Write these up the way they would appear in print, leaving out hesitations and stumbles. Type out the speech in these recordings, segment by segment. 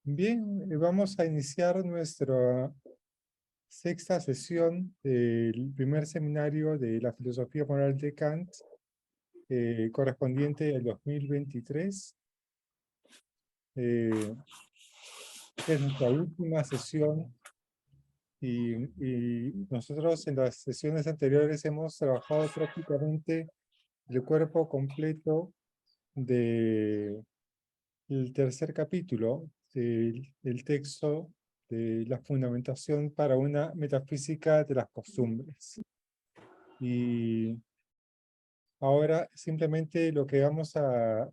Bien, vamos a iniciar nuestra sexta sesión del primer seminario de la filosofía moral de Kant, correspondiente al 2023. Es nuestra última sesión y nosotros en las sesiones anteriores hemos trabajado prácticamente el cuerpo completo del tercer capítulo del texto de la fundamentación para una metafísica de las costumbres. Y ahora simplemente lo que vamos a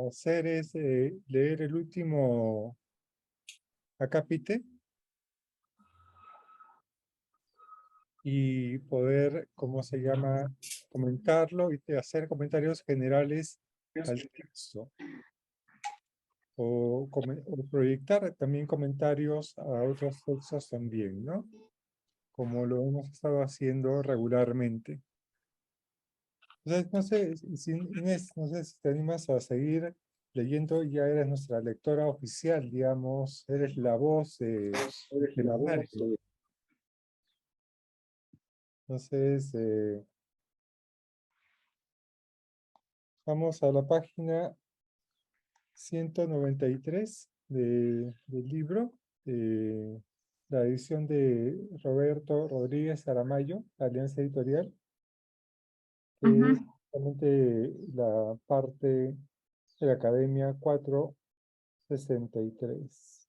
hacer es leer el último acápite y poder, ¿cómo se llama?, comentarlo y hacer comentarios generales al texto. O proyectar también comentarios a otros textos también, ¿no? Como lo hemos estado haciendo regularmente. Entonces, no sé, Inés, no sé si te animas a seguir leyendo, ya eres nuestra lectora oficial, digamos, eres la voz del seminario. Entonces, vamos a la página 193 del libro, la edición de Roberto Rodríguez Aramayo, Alianza Editorial, que es justamente la parte de la Academia 463.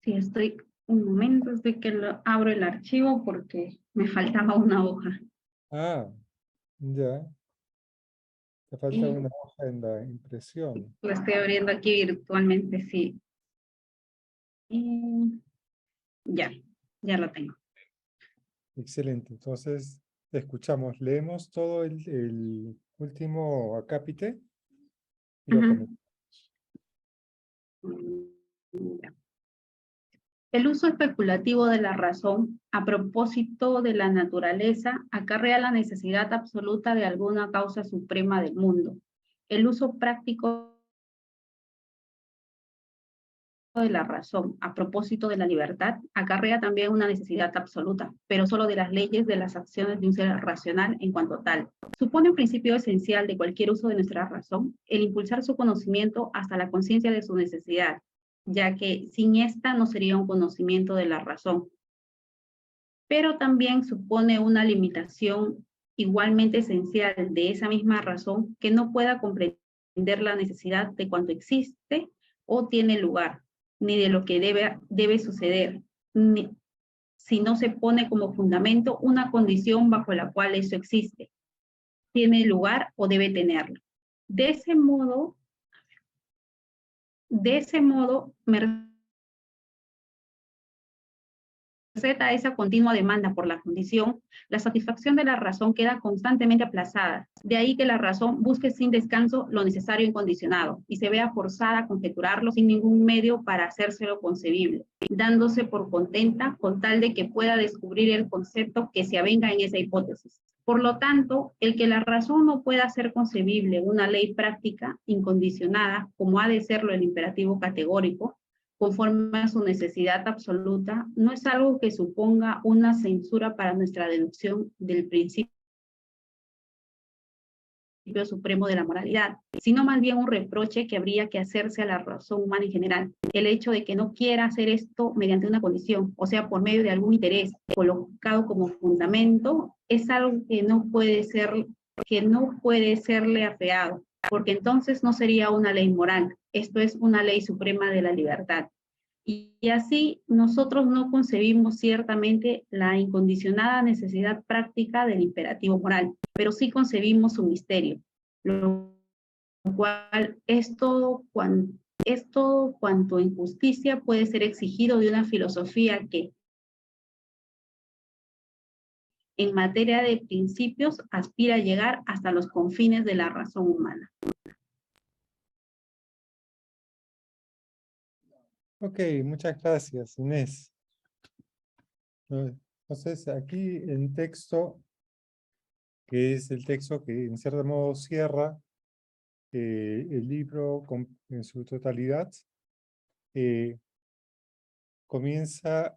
Sí, un momento, estoy que abro el archivo porque me faltaba una hoja. Ah, ya. Te falta una hoja en la impresión. Lo estoy abriendo aquí virtualmente, sí. Y ya lo tengo. Excelente. Entonces, escuchamos. Leemos todo el último acápite y lo comentamos. Ya. El uso especulativo de la razón a propósito de la naturaleza acarrea la necesidad absoluta de alguna causa suprema del mundo. El uso práctico de la razón a propósito de la libertad acarrea también una necesidad absoluta, pero solo de las leyes de las acciones de un ser racional en cuanto tal. Supone un principio esencial de cualquier uso de nuestra razón el impulsar su conocimiento hasta la conciencia de su necesidad, ya que sin esta no sería un conocimiento de la razón. Pero también supone una limitación igualmente esencial de esa misma razón que no pueda comprender la necesidad de cuanto existe o tiene lugar, ni de lo que debe suceder, si no se pone como fundamento una condición bajo la cual eso existe, tiene lugar o debe tenerlo. De ese modo merced a esa continua demanda por la condición, la satisfacción de la razón queda constantemente aplazada. De ahí que la razón busque sin descanso lo necesario incondicionado y se vea forzada a conjeturarlo sin ningún medio para hacérselo concebible, dándose por contenta con tal de que pueda descubrir el concepto que se avenga en esa hipótesis. Por lo tanto, el que la razón no pueda hacer concebible una ley práctica incondicionada, como ha de serlo el imperativo categórico, conforme a su necesidad absoluta, no es algo que suponga una censura para nuestra deducción del principio supremo de la moralidad, sino más bien un reproche que habría que hacerse a la razón humana en general. El hecho de que no quiera hacer esto mediante una condición, o sea, por medio de algún interés colocado como fundamento, es algo que no puede serle afeado, porque entonces no sería una ley moral, esto es una ley suprema de la libertad. Y así nosotros no concebimos ciertamente la incondicionada necesidad práctica del imperativo moral, pero sí concebimos su misterio, lo cual es todo cuanto en justicia puede ser exigido de una filosofía que, en materia de principios, aspira a llegar hasta los confines de la razón humana. Ok, muchas gracias, Inés. ¿no? Entonces, aquí en texto, que es el texto que en cierto modo cierra el libro en su totalidad, eh, comienza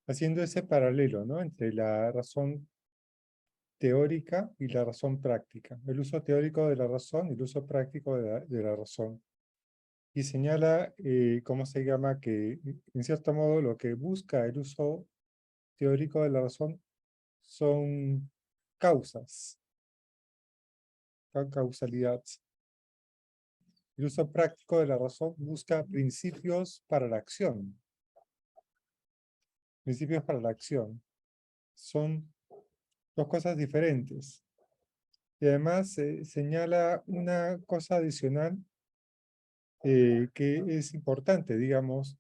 haciendo ese paralelo, ¿no? Entre la razón teórica y la razón práctica. El uso teórico de la razón y el uso práctico de la razón. Y señala, ¿cómo se llama? Que en cierto modo lo que busca el uso teórico de la razón son causas, causalidad. El uso práctico de la razón busca principios para la acción. Principios para la acción. Son dos cosas diferentes. Y además señala una cosa adicional que es importante, digamos.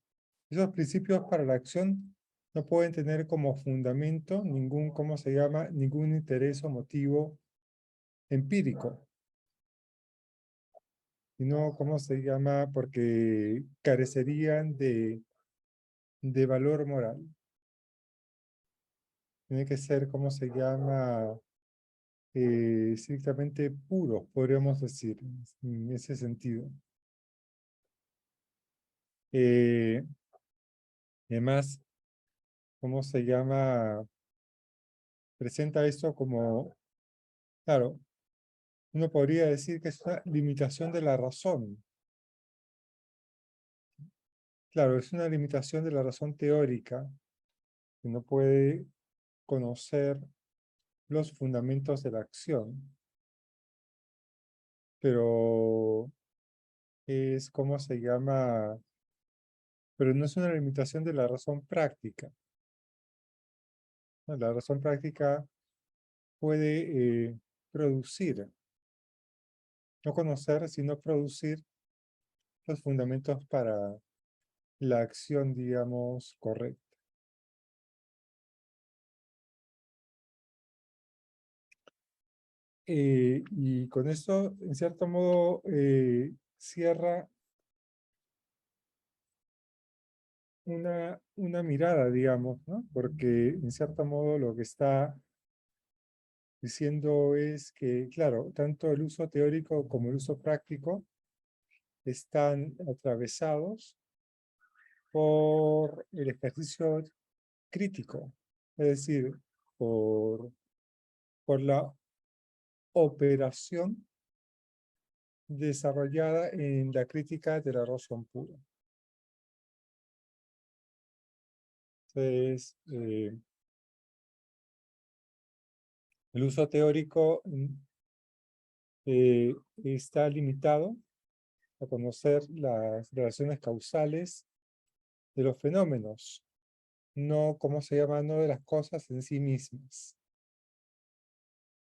Esos principios para la acción no pueden tener como fundamento ningún, ¿cómo se llama? Ningún interés o motivo empírico. Y no, ¿cómo se llama? Porque carecerían de valor moral. Tiene que ser, ¿cómo se llama? Estrictamente puros, podríamos decir, en ese sentido. Además, ¿cómo se llama? Presenta esto como, claro, uno podría decir que es una limitación de la razón. Claro, es una limitación de la razón teórica, que no puede conocer los fundamentos de la acción, pero es como se llama, pero no es una limitación de la razón práctica, ¿no? La razón práctica puede producir, no conocer, sino producir los fundamentos para la acción, digamos, correcta. Y con esto, en cierto modo, cierra una mirada, digamos, ¿no? Porque en cierto modo lo que está diciendo es que, claro, tanto el uso teórico como el uso práctico están atravesados por el ejercicio crítico, es decir, por la operación desarrollada en la crítica de la razón pura. Entonces, el uso teórico está limitado a conocer las relaciones causales de los fenómenos, no, ¿cómo se llama? No de las cosas en sí mismas.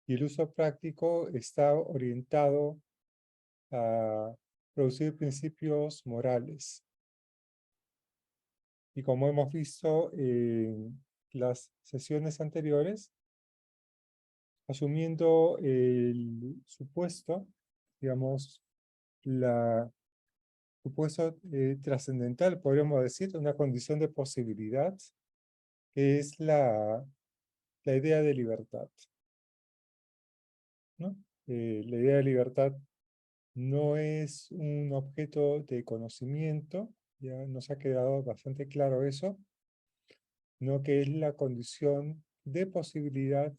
Y el uso práctico está orientado a producir principios morales. Y como hemos visto en las sesiones anteriores, asumiendo el supuesto, digamos, la supuesto trascendental, podríamos decir, una condición de posibilidad, que es la idea de libertad, ¿no? La idea de libertad no es un objeto de conocimiento, ya nos ha quedado bastante claro eso, sino que es la condición de posibilidad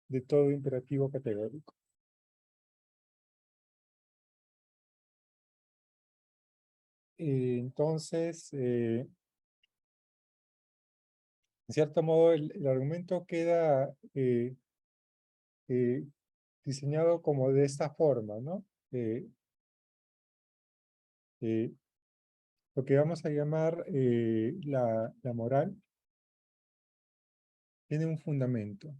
de todo imperativo categórico. Entonces, en cierto modo, el argumento queda eh, diseñado como de esta forma, ¿no? Eh, lo que vamos a llamar la moral tiene un fundamento,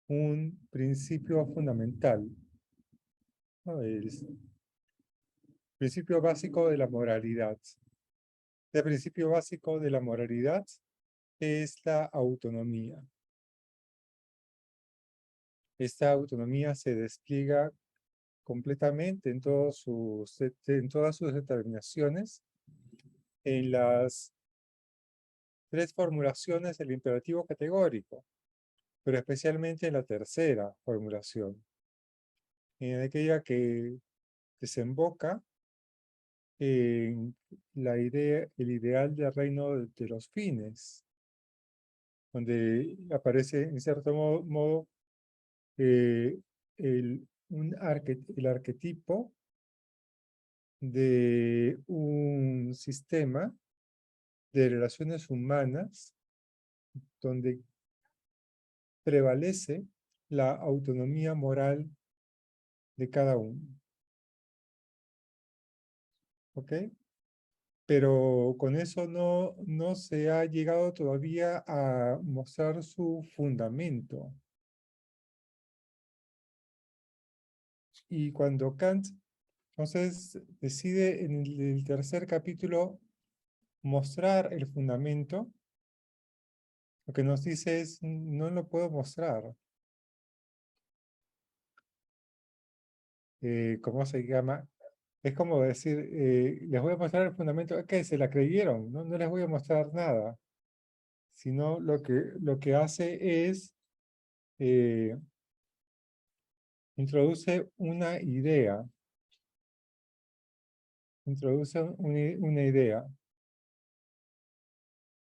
un principio fundamental, ¿no? El principio básico de la moralidad. El principio básico de la moralidad es la autonomía. Esta autonomía se despliega completamente en todas sus determinaciones, en las 3 formulaciones del imperativo categórico, pero especialmente en la tercera formulación, en aquella que desemboca en la idea, el ideal del reino de los fines, donde aparece en cierto modo el arquetipo de un sistema de relaciones humanas donde prevalece la autonomía moral de cada uno. ¿Ok? Pero con eso no se ha llegado todavía a mostrar su fundamento. Y cuando Kant, entonces, decide en el tercer capítulo mostrar el fundamento, lo que nos dice es, no lo puedo mostrar. ¿Cómo se llama? Es como decir, les voy a mostrar el fundamento, ¿qué? Se la creyeron, no les voy a mostrar nada, sino lo que hace es, introduce una idea,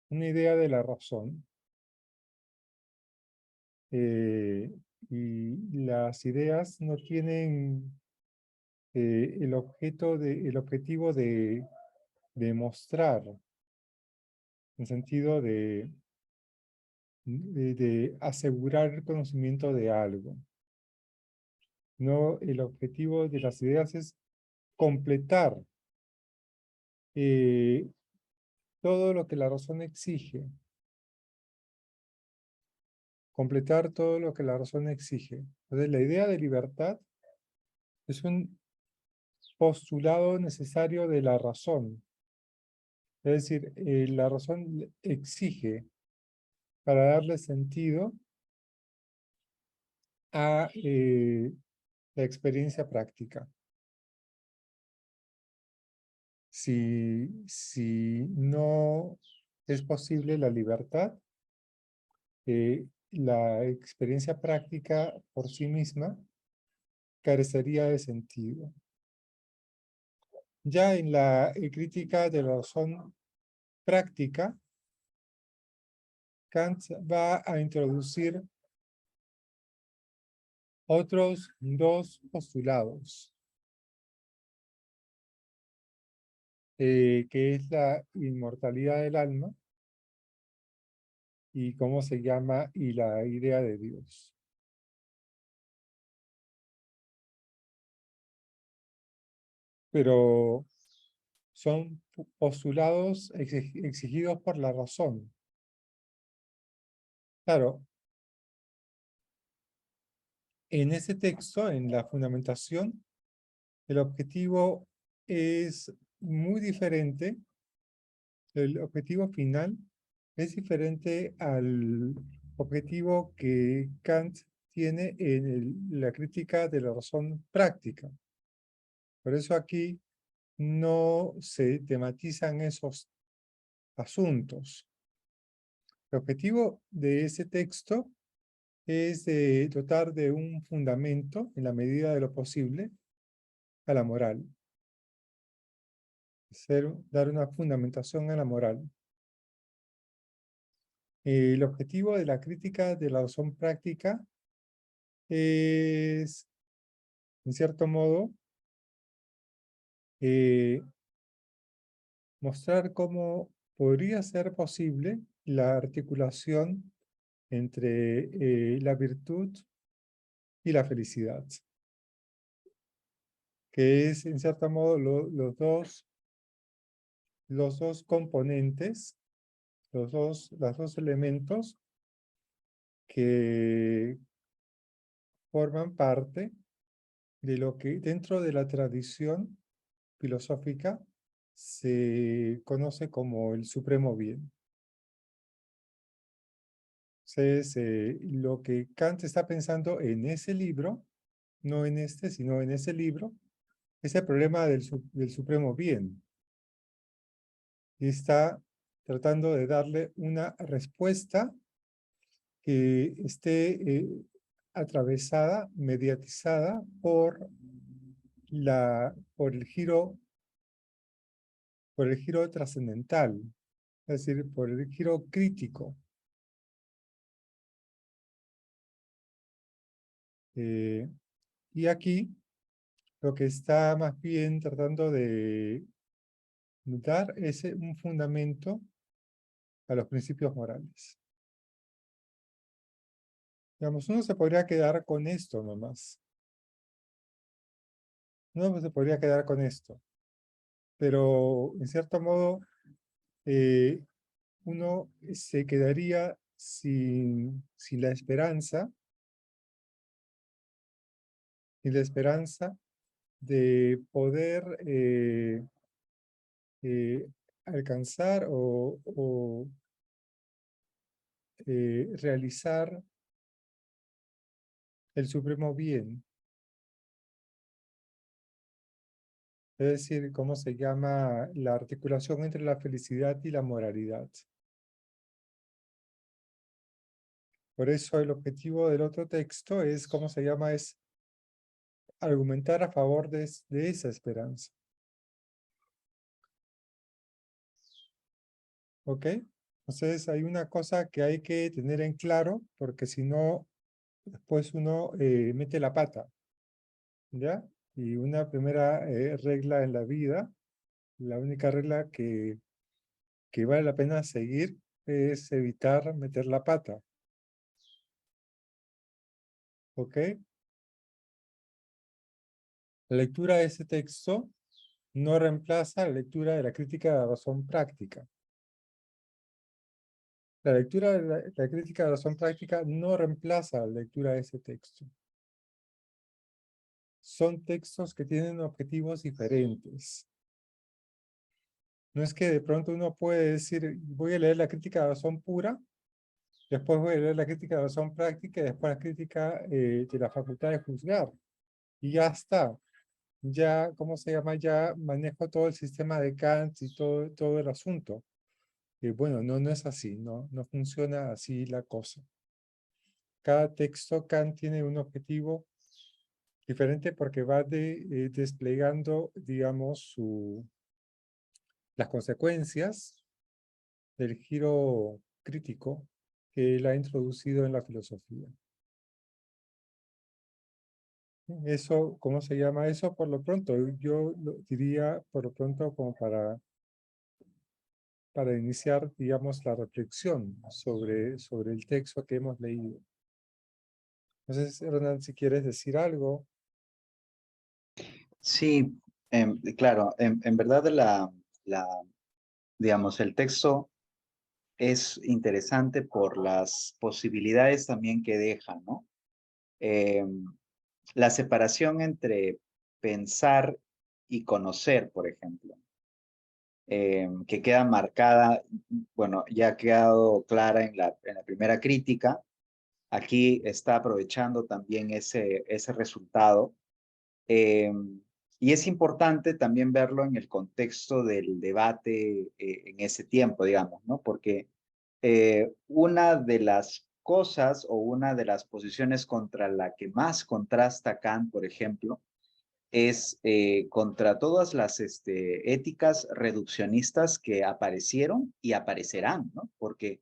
una idea de la razón. Y las ideas no tienen el objetivo de mostrar, en sentido de asegurar el conocimiento de algo. No, el objetivo de las ideas es completar todo lo que la razón exige. Completar todo lo que la razón exige. Entonces, la idea de libertad es un postulado necesario de la razón. Es decir, la razón exige para darle sentido a la experiencia práctica. Si no es posible la libertad, la experiencia práctica por sí misma carecería de sentido. Ya en la crítica de la razón práctica, Kant va a introducir otros 2 postulados, que es la inmortalidad del alma y cómo se llama y la idea de Dios. Pero son postulados exigidos por la razón. Claro, en ese texto, en la fundamentación, el objetivo es muy diferente. El objetivo final es diferente al objetivo que Kant tiene en la crítica de la razón práctica. Por eso aquí no se tematizan esos asuntos. El objetivo de ese texto es dotar de un fundamento, en la medida de lo posible, a la moral. Dar una fundamentación a la moral. El objetivo de la crítica de la razón práctica es, en cierto modo, mostrar cómo podría ser posible la articulación entre la virtud y la felicidad, que es, en cierto modo, los dos componentes, los dos elementos que forman parte de lo que dentro de la tradición filosófica se conoce como el supremo bien. Entonces, lo que Kant está pensando en ese libro, no en este, sino en ese libro, es el problema del supremo bien. Y está tratando de darle una respuesta que esté atravesada, mediatizada por el giro trascendental, es decir, por el giro crítico. Y aquí lo que está más bien tratando de dar es un fundamento a los principios morales. Digamos, uno se podría quedar con esto nomás. Uno se podría quedar con esto. Pero, en cierto modo, uno se quedaría sin la esperanza, de poder alcanzar o realizar el supremo bien. Es decir, ¿cómo se llama la articulación entre la felicidad y la moralidad? Por eso el objetivo del otro texto es, ¿cómo se llama? Es argumentar a favor de esa esperanza. ¿Ok? Entonces hay una cosa que hay que tener en claro, porque si no, después uno mete la pata. ¿Ya? Y una primera regla en la vida, la única regla que vale la pena seguir es evitar meter la pata. ¿Ok? La lectura de ese texto no reemplaza la lectura de la crítica de la razón práctica. La lectura de la crítica de la razón práctica no reemplaza la lectura de ese texto. Son textos que tienen objetivos diferentes. No es que de pronto uno puede decir, voy a leer la crítica de la razón pura, después voy a leer la crítica de la razón práctica y después la crítica de la facultad de juzgar. Y ya está. Ya, ¿cómo se llama? Ya manejo todo el sistema de Kant y todo el asunto. Bueno, no es así, no funciona así la cosa. Cada texto Kant tiene un objetivo diferente porque va desplegando, digamos, las consecuencias del giro crítico que él ha introducido en la filosofía. Eso, ¿cómo se llama eso? Por lo pronto, yo lo diría por lo pronto como para iniciar, digamos, la reflexión sobre el texto que hemos leído. Entonces, Hernán, si quieres decir algo. Sí, claro, en verdad digamos, el texto es interesante por las posibilidades también que deja, ¿no? La separación entre pensar y conocer, por ejemplo, que queda marcada, bueno, ya ha quedado clara en la primera crítica. Aquí está aprovechando también ese resultado. Y es importante también verlo en el contexto del debate en ese tiempo, digamos, ¿no? Porque una de las cosas o una de las posiciones contra la que más contrasta Kant, por ejemplo, es contra todas las éticas reduccionistas que aparecieron y aparecerán, ¿no? Porque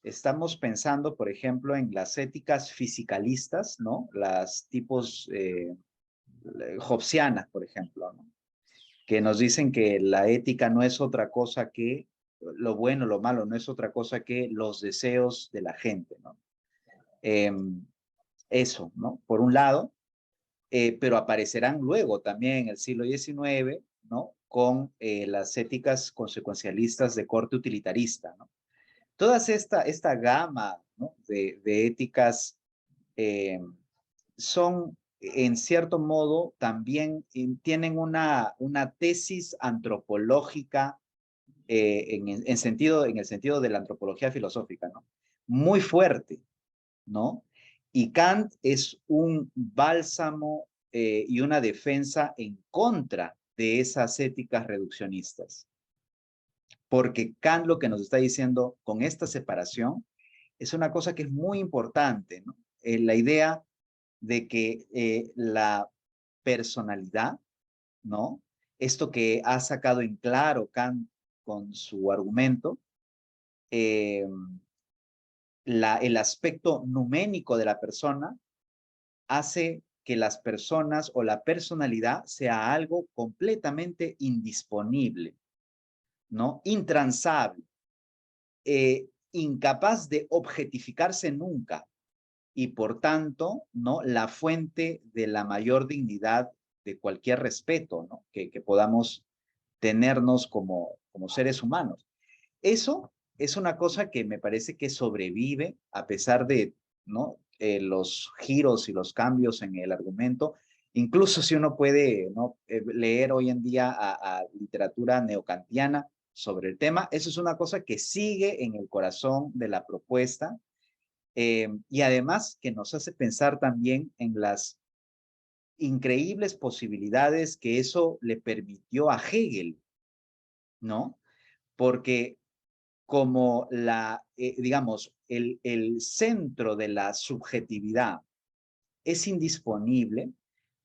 estamos pensando, por ejemplo, en las éticas fisicalistas, ¿no? Las tipos hobbesianas, por ejemplo, ¿no? Que nos dicen que la ética no es otra cosa que lo bueno, lo malo, no es otra cosa que los deseos de la gente, ¿no? Eso, ¿no? Por un lado, pero aparecerán luego también en el siglo XIX, ¿no? Con las éticas consecuencialistas de corte utilitarista, ¿no? Toda esta gama, ¿no? de éticas son, en cierto modo, también tienen una tesis antropológica en el sentido de la antropología filosófica, ¿no? Muy fuerte, ¿no? Y Kant es un bálsamo y una defensa en contra de esas éticas reduccionistas. Porque Kant lo que nos está diciendo con esta separación es una cosa que es muy importante, ¿no? La idea de que la personalidad, ¿no? Esto que ha sacado en claro Kant con su argumento, el aspecto numénico de la persona hace que las personas o la personalidad sea algo completamente indisponible, ¿no? Intransable, incapaz de objetificarse nunca y por tanto, ¿no? La fuente de la mayor dignidad de cualquier respeto, ¿no? Que podamos tenernos como seres humanos. Eso es una cosa que me parece que sobrevive a pesar de, ¿no? Los giros y los cambios en el argumento. Incluso si uno puede, ¿no? Leer hoy en día a literatura neocantiana sobre el tema, eso es una cosa que sigue en el corazón de la propuesta y además que nos hace pensar también en las increíbles posibilidades que eso le permitió a Hegel, ¿no? Porque como digamos, el centro de la subjetividad es indisponible,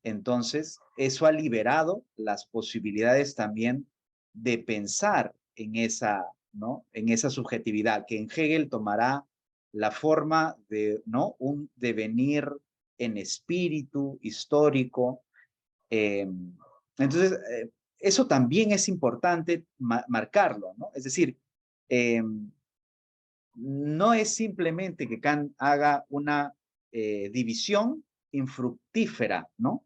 entonces eso ha liberado las posibilidades también de pensar en esa, ¿no? En esa subjetividad, que en Hegel tomará la forma de, ¿no? Un devenir en espíritu histórico. Entonces, eso también es importante marcarlo, ¿no? Es decir, no es simplemente que Kant haga una división infructífera, ¿no?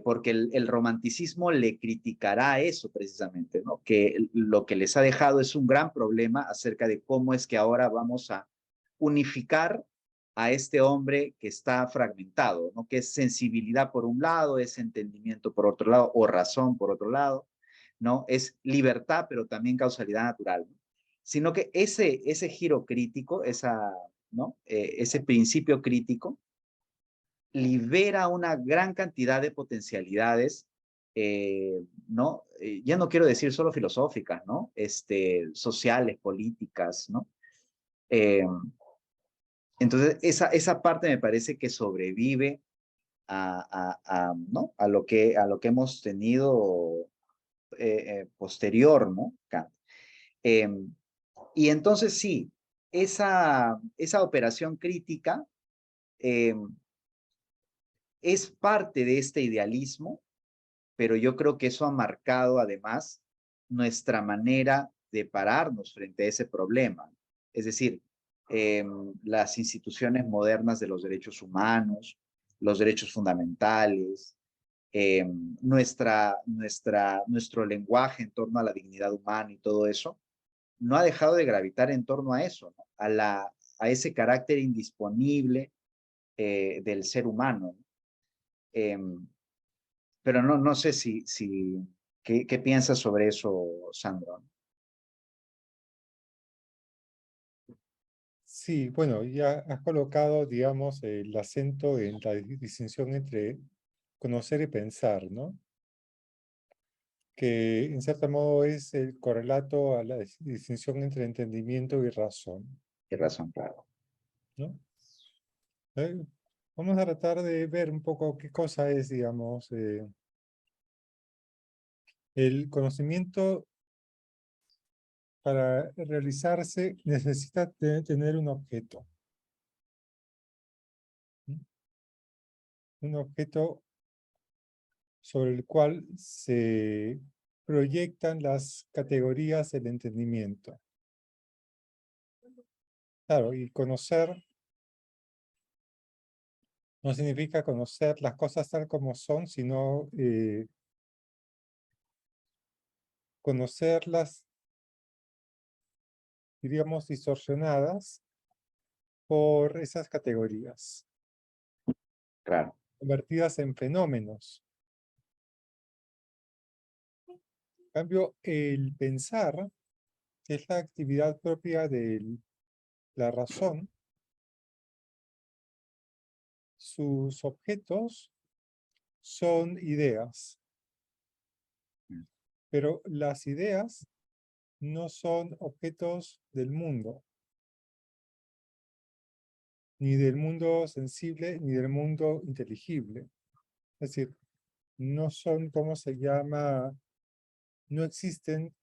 Porque el romanticismo le criticará eso precisamente, ¿no? Que lo que les ha dejado es un gran problema acerca de cómo es que ahora vamos a unificar a este hombre que está fragmentado, ¿no? Que es sensibilidad por un lado, es entendimiento por otro lado, o razón por otro lado, ¿no? Es libertad, pero también causalidad natural, ¿no? Sino que ese giro crítico, ¿no? Ese principio crítico, libera una gran cantidad de potencialidades, ¿no? Ya no quiero decir solo filosóficas, ¿no? Sociales, políticas, ¿no? Eh, entonces, esa parte me parece que sobrevive ¿no? a lo que hemos tenido posterior, ¿no? Kant. Y entonces sí, esa operación crítica es parte de este idealismo, pero yo creo que eso ha marcado además nuestra manera de pararnos frente a ese problema. Es decir, las instituciones modernas de los derechos humanos, los derechos fundamentales, nuestro lenguaje en torno a la dignidad humana y todo eso, no ha dejado de gravitar en torno a eso, ¿no? A ese carácter indisponible del ser humano. Pero no sé ¿qué piensas sobre eso, Sandro? Sí, bueno, ya has colocado, digamos, el acento en la distinción entre conocer y pensar, ¿no? Que en cierto modo es el correlato a la distinción entre entendimiento y razón, Qué razón, claro. ¿no? Eh, Vamos a tratar de ver un poco qué cosa es, digamos, el conocimiento para realizarse necesita tener un objeto. ¿Sí? Un objeto sobre el cual se proyectan las categorías del entendimiento. Claro, y conocer no significa conocer las cosas tal como son, sino conocerlas, diríamos, distorsionadas por esas categorías, Claro, convertidas en fenómenos. En cambio, el pensar, que es la actividad propia de la razón, sus objetos son ideas, mm, pero las ideas no son objetos del mundo, ni del mundo sensible, ni del mundo inteligible. Es decir, no son, ¿cómo se llama? No existen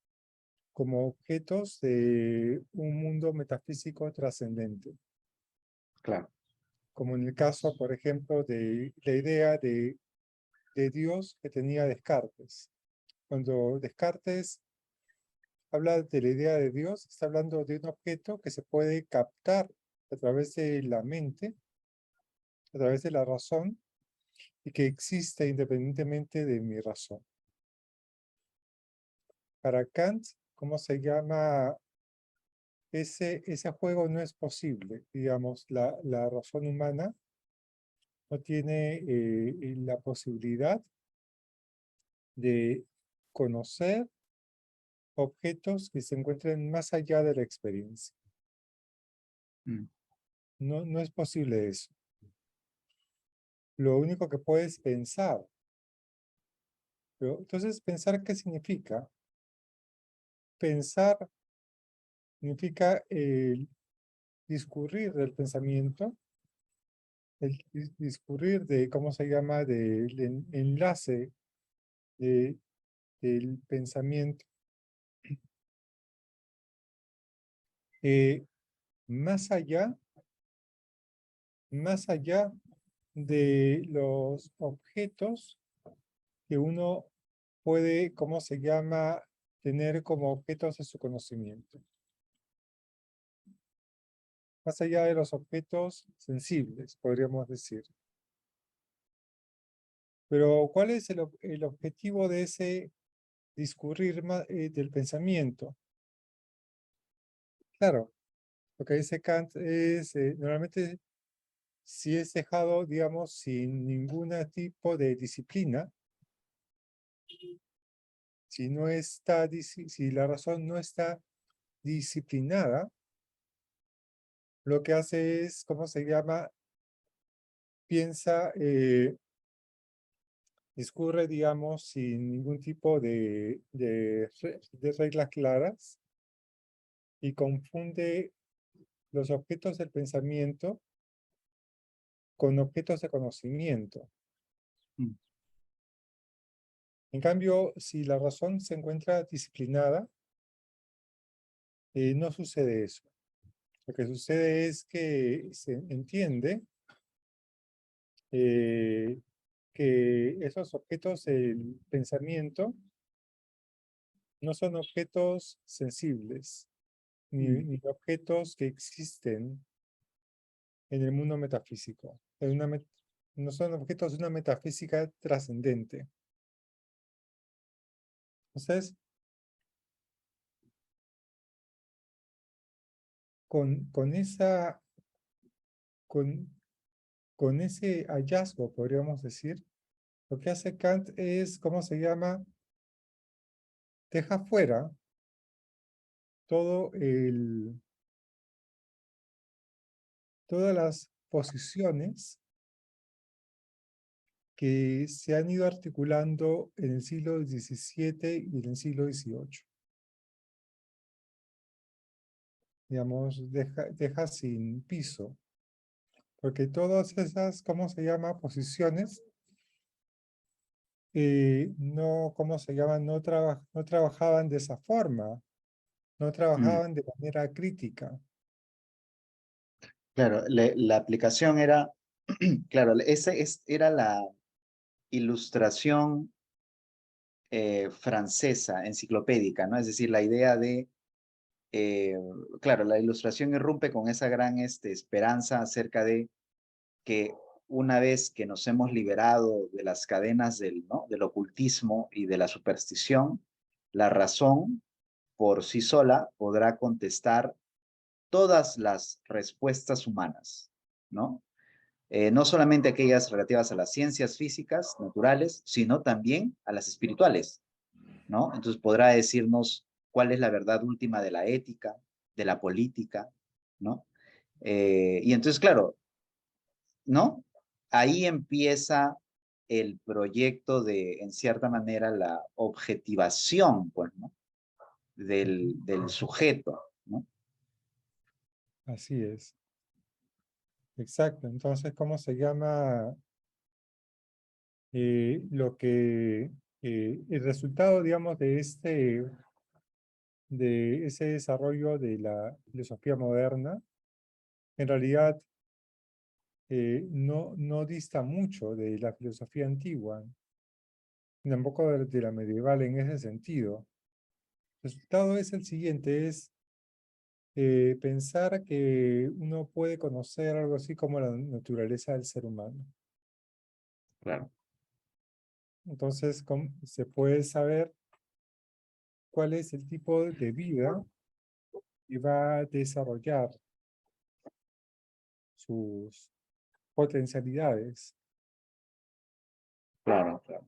como objetos de un mundo metafísico trascendente. Claro. Como en el caso, por ejemplo, de la idea de Dios que tenía Descartes. Cuando Descartes habla de la idea de Dios, está hablando de un objeto que se puede captar a través de la mente, a través de la razón, y que existe independientemente de mi razón. Para Kant, ¿cómo se llama? Ese juego no es posible. Digamos, la razón humana no tiene la posibilidad de conocer objetos que se encuentren más allá de la experiencia. No, no es posible eso. Lo único que puedes pensar. Pero, entonces, ¿pensar qué significa? Pensar significa el discurrir del pensamiento, el discurrir de, ¿cómo se llama?, del enlace del pensamiento. Más allá de los objetos que uno puede, ¿cómo se llama?, tener como objetos de su conocimiento. Más allá de los objetos sensibles, podríamos decir. Pero, ¿cuál es el objetivo de ese discurrir del pensamiento? Claro, lo que dice Kant es, normalmente, si es dejado, digamos, sin ningún tipo de disciplina, si la razón no está disciplinada, lo que hace es, ¿cómo se llama? Piensa, discurre, digamos, sin ningún tipo de reglas claras y confunde los objetos del pensamiento con objetos de conocimiento. En cambio, si la razón se encuentra disciplinada, no sucede eso. Lo que sucede es que se entiende que esos objetos del pensamiento no son objetos sensibles, ni objetos que existen en el mundo metafísico. No son objetos de una metafísica trascendente. Entonces, con ese hallazgo, podríamos decir, lo que hace Kant es, ¿cómo se llama? Deja fuera todas las posiciones que se han ido articulando en el siglo XVII y en el siglo XVIII. Digamos, deja sin piso, porque todas esas, ¿cómo se llama? Posiciones, no, ¿cómo se llama? No trabajaban de esa forma, no trabajaban de manera crítica. Claro, la aplicación era, claro, era la ilustración francesa, enciclopédica, ¿no? Es decir, la idea de, claro, la ilustración irrumpe con esa gran esperanza acerca de que una vez que nos hemos liberado de las cadenas del ocultismo y de la superstición, la razón por sí sola podrá contestar todas las respuestas humanas, ¿no? No solamente aquellas relativas a las ciencias físicas, naturales, sino también a las espirituales, ¿no? Entonces podrá decirnos cuál es la verdad última de la ética, de la política, ¿no? Y entonces, claro, ¿no? Ahí empieza el proyecto de, en cierta manera, la objetivación, pues, ¿no? del sujeto, ¿no? Así es. Exacto. Entonces, ¿cómo se llama lo que el resultado, digamos, de ese desarrollo de la filosofía moderna, en realidad no dista mucho de la filosofía antigua, ni tampoco de la medieval en ese sentido? El resultado es el siguiente, es pensar que uno puede conocer algo así como la naturaleza del ser humano. Claro, Entonces, se puede saber cuál es el tipo de vida que va a desarrollar sus potencialidades. claro, claro.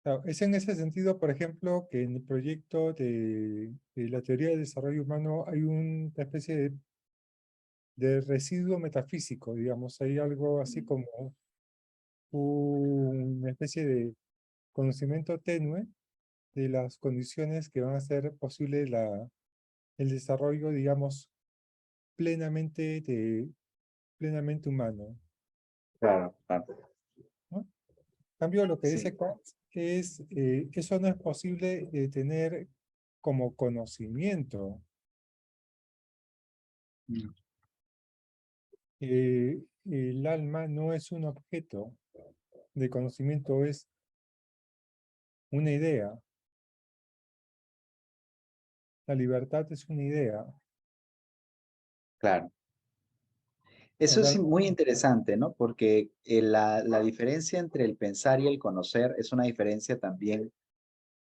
Claro, es en ese sentido, por ejemplo, que en el proyecto de la teoría del desarrollo humano hay una especie de residuo metafísico, digamos, hay algo así como una especie de conocimiento tenue de las condiciones que van a hacer posible el desarrollo, digamos, plenamente humano, Claro, claro. ¿no? En cambio, lo que Sí, dice Kant es, eso no es posible de tener como conocimiento. mm, El alma no es un objeto de conocimiento, es una idea. La libertad es una idea. claro. Eso El es alma, muy interesante, ¿no? Porque la diferencia entre el pensar y el conocer es una diferencia también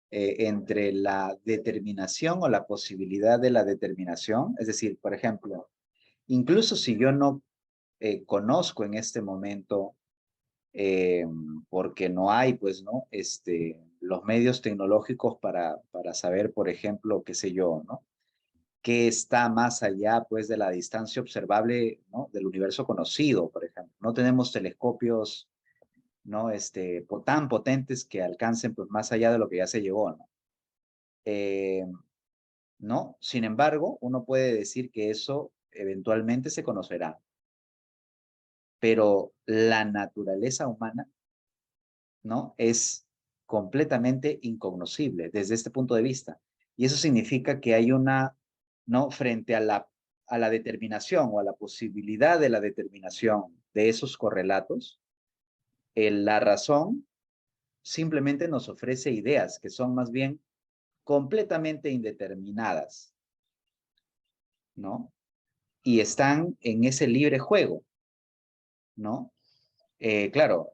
entre la determinación o la posibilidad de la determinación. Es decir, por ejemplo, incluso si yo no conozco en este momento, eh, porque no hay, pues, ¿no? Los medios tecnológicos para saber, por ejemplo, qué sé yo, ¿no? Qué está más allá, pues, de la distancia observable, ¿no? Del universo conocido, por ejemplo. No tenemos telescopios, ¿no? Tan potentes que alcancen, pues, más allá de lo que ya se llegó, ¿no? Eh, ¿No? Sin embargo, uno puede decir que eso eventualmente se conocerá, pero la naturaleza humana, ¿no? Es completamente incognoscible desde este punto de vista. Y eso significa que hay una, ¿no? Frente a la determinación o a la posibilidad de la determinación de esos correlatos, la razón simplemente nos ofrece ideas que son más bien completamente indeterminadas, ¿no? Y están en ese libre juego, ¿no? Claro,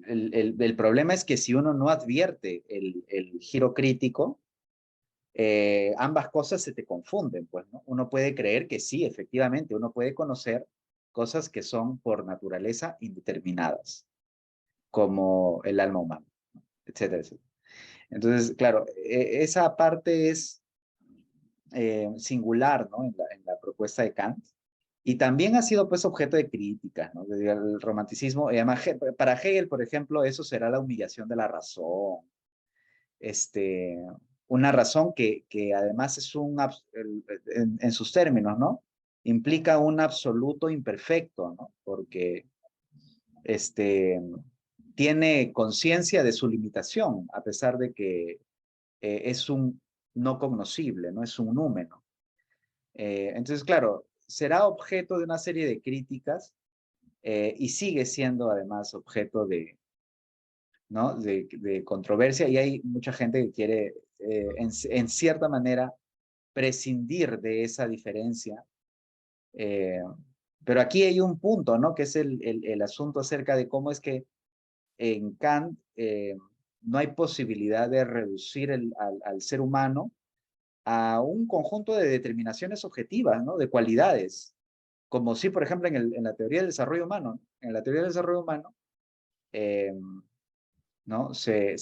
el problema es que si uno no advierte el giro crítico, ambas cosas se te confunden, pues, ¿no? Uno puede creer que sí, efectivamente, uno puede conocer cosas que son por naturaleza indeterminadas, como el alma humana, etcétera, etcétera. Entonces, claro, esa parte es singular, ¿no? En la propuesta de Kant. Y también ha sido, pues, objeto de críticas, ¿no? El romanticismo, además, para Hegel, por ejemplo, eso será la humillación de la razón. Este, una razón que además es en sus términos, ¿no? Implica un absoluto imperfecto, ¿no? Porque tiene conciencia de su limitación, a pesar de que es un no cognoscible, ¿no? Es un númeno. Entonces, claro, será objeto de una serie de críticas y sigue siendo además objeto ¿no? de controversia y hay mucha gente que quiere, en cierta manera, prescindir de esa diferencia. Pero aquí hay un punto, ¿no? Que es el asunto acerca de cómo es que en Kant no hay posibilidad de reducir al ser humano a un conjunto de determinaciones objetivas, ¿no? De cualidades, como si, por ejemplo, en la teoría del desarrollo humano, en la teoría del desarrollo humano, eh, ¿no? Se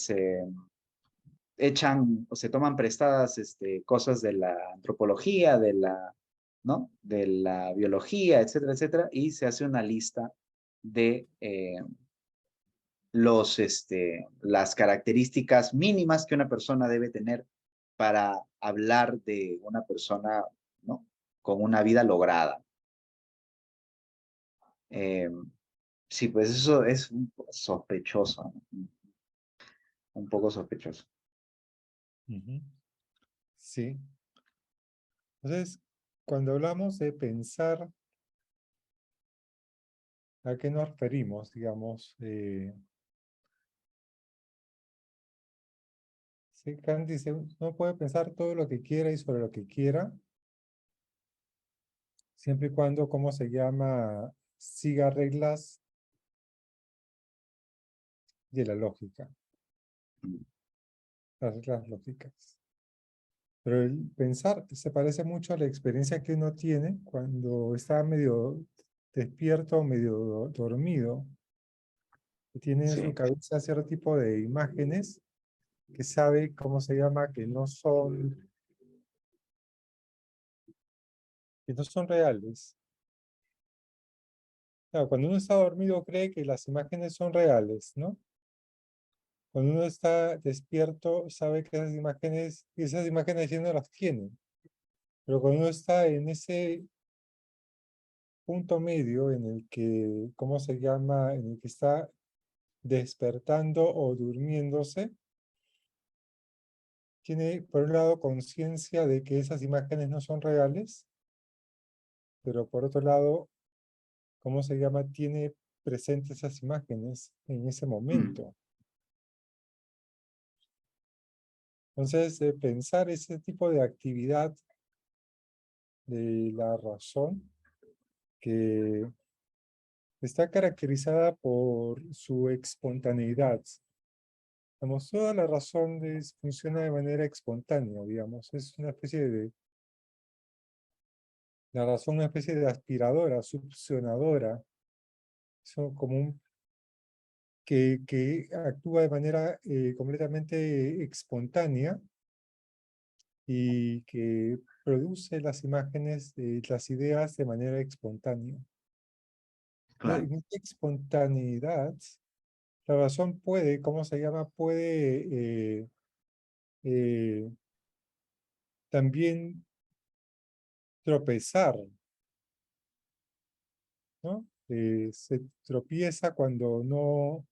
echan o se toman prestadas cosas de la antropología, ¿no? De la biología, etcétera, etcétera, y se hace una lista de, las características mínimas que una persona debe tener para hablar de una persona, ¿no?, con una vida lograda. Sí, pues eso es un poco sospechoso, ¿no? Un poco sospechoso. Ujú. Sí. Entonces, cuando hablamos de pensar, ¿a qué nos referimos? Digamos, sí, Kant dice, uno puede pensar todo lo que quiera y sobre lo que quiera, siempre y cuando, ¿cómo se llama?, siga reglas de la lógica, las reglas lógicas. Pero el pensar se parece mucho a la experiencia que uno tiene cuando está medio despierto o medio dormido, que tiene en su Sí, cabeza cierto tipo de imágenes que sabe, ¿cómo se llama?, que no son reales. Claro, cuando uno está dormido cree que las imágenes son reales, ¿no? Cuando uno está despierto sabe que esas imágenes ya no las tiene. Pero cuando uno está en ese punto medio en el que, ¿cómo se llama?, en el que está despertando o durmiéndose, tiene por un lado conciencia de que esas imágenes no son reales, pero por otro lado, ¿cómo se llama?, tiene presentes esas imágenes en ese mm, momento. Entonces, pensar ese tipo de actividad de la razón que está caracterizada por su espontaneidad. Digamos, toda la razón funciona de manera espontánea, digamos. Es una especie de, la razón, una especie de aspiradora, succionadora. Son como que actúa de manera completamente espontánea y que produce las imágenes, las ideas de manera espontánea. claro. En esta espontaneidad, la razón puede, ¿cómo se llama? Puede eh, también tropezar, ¿no? Se tropieza cuando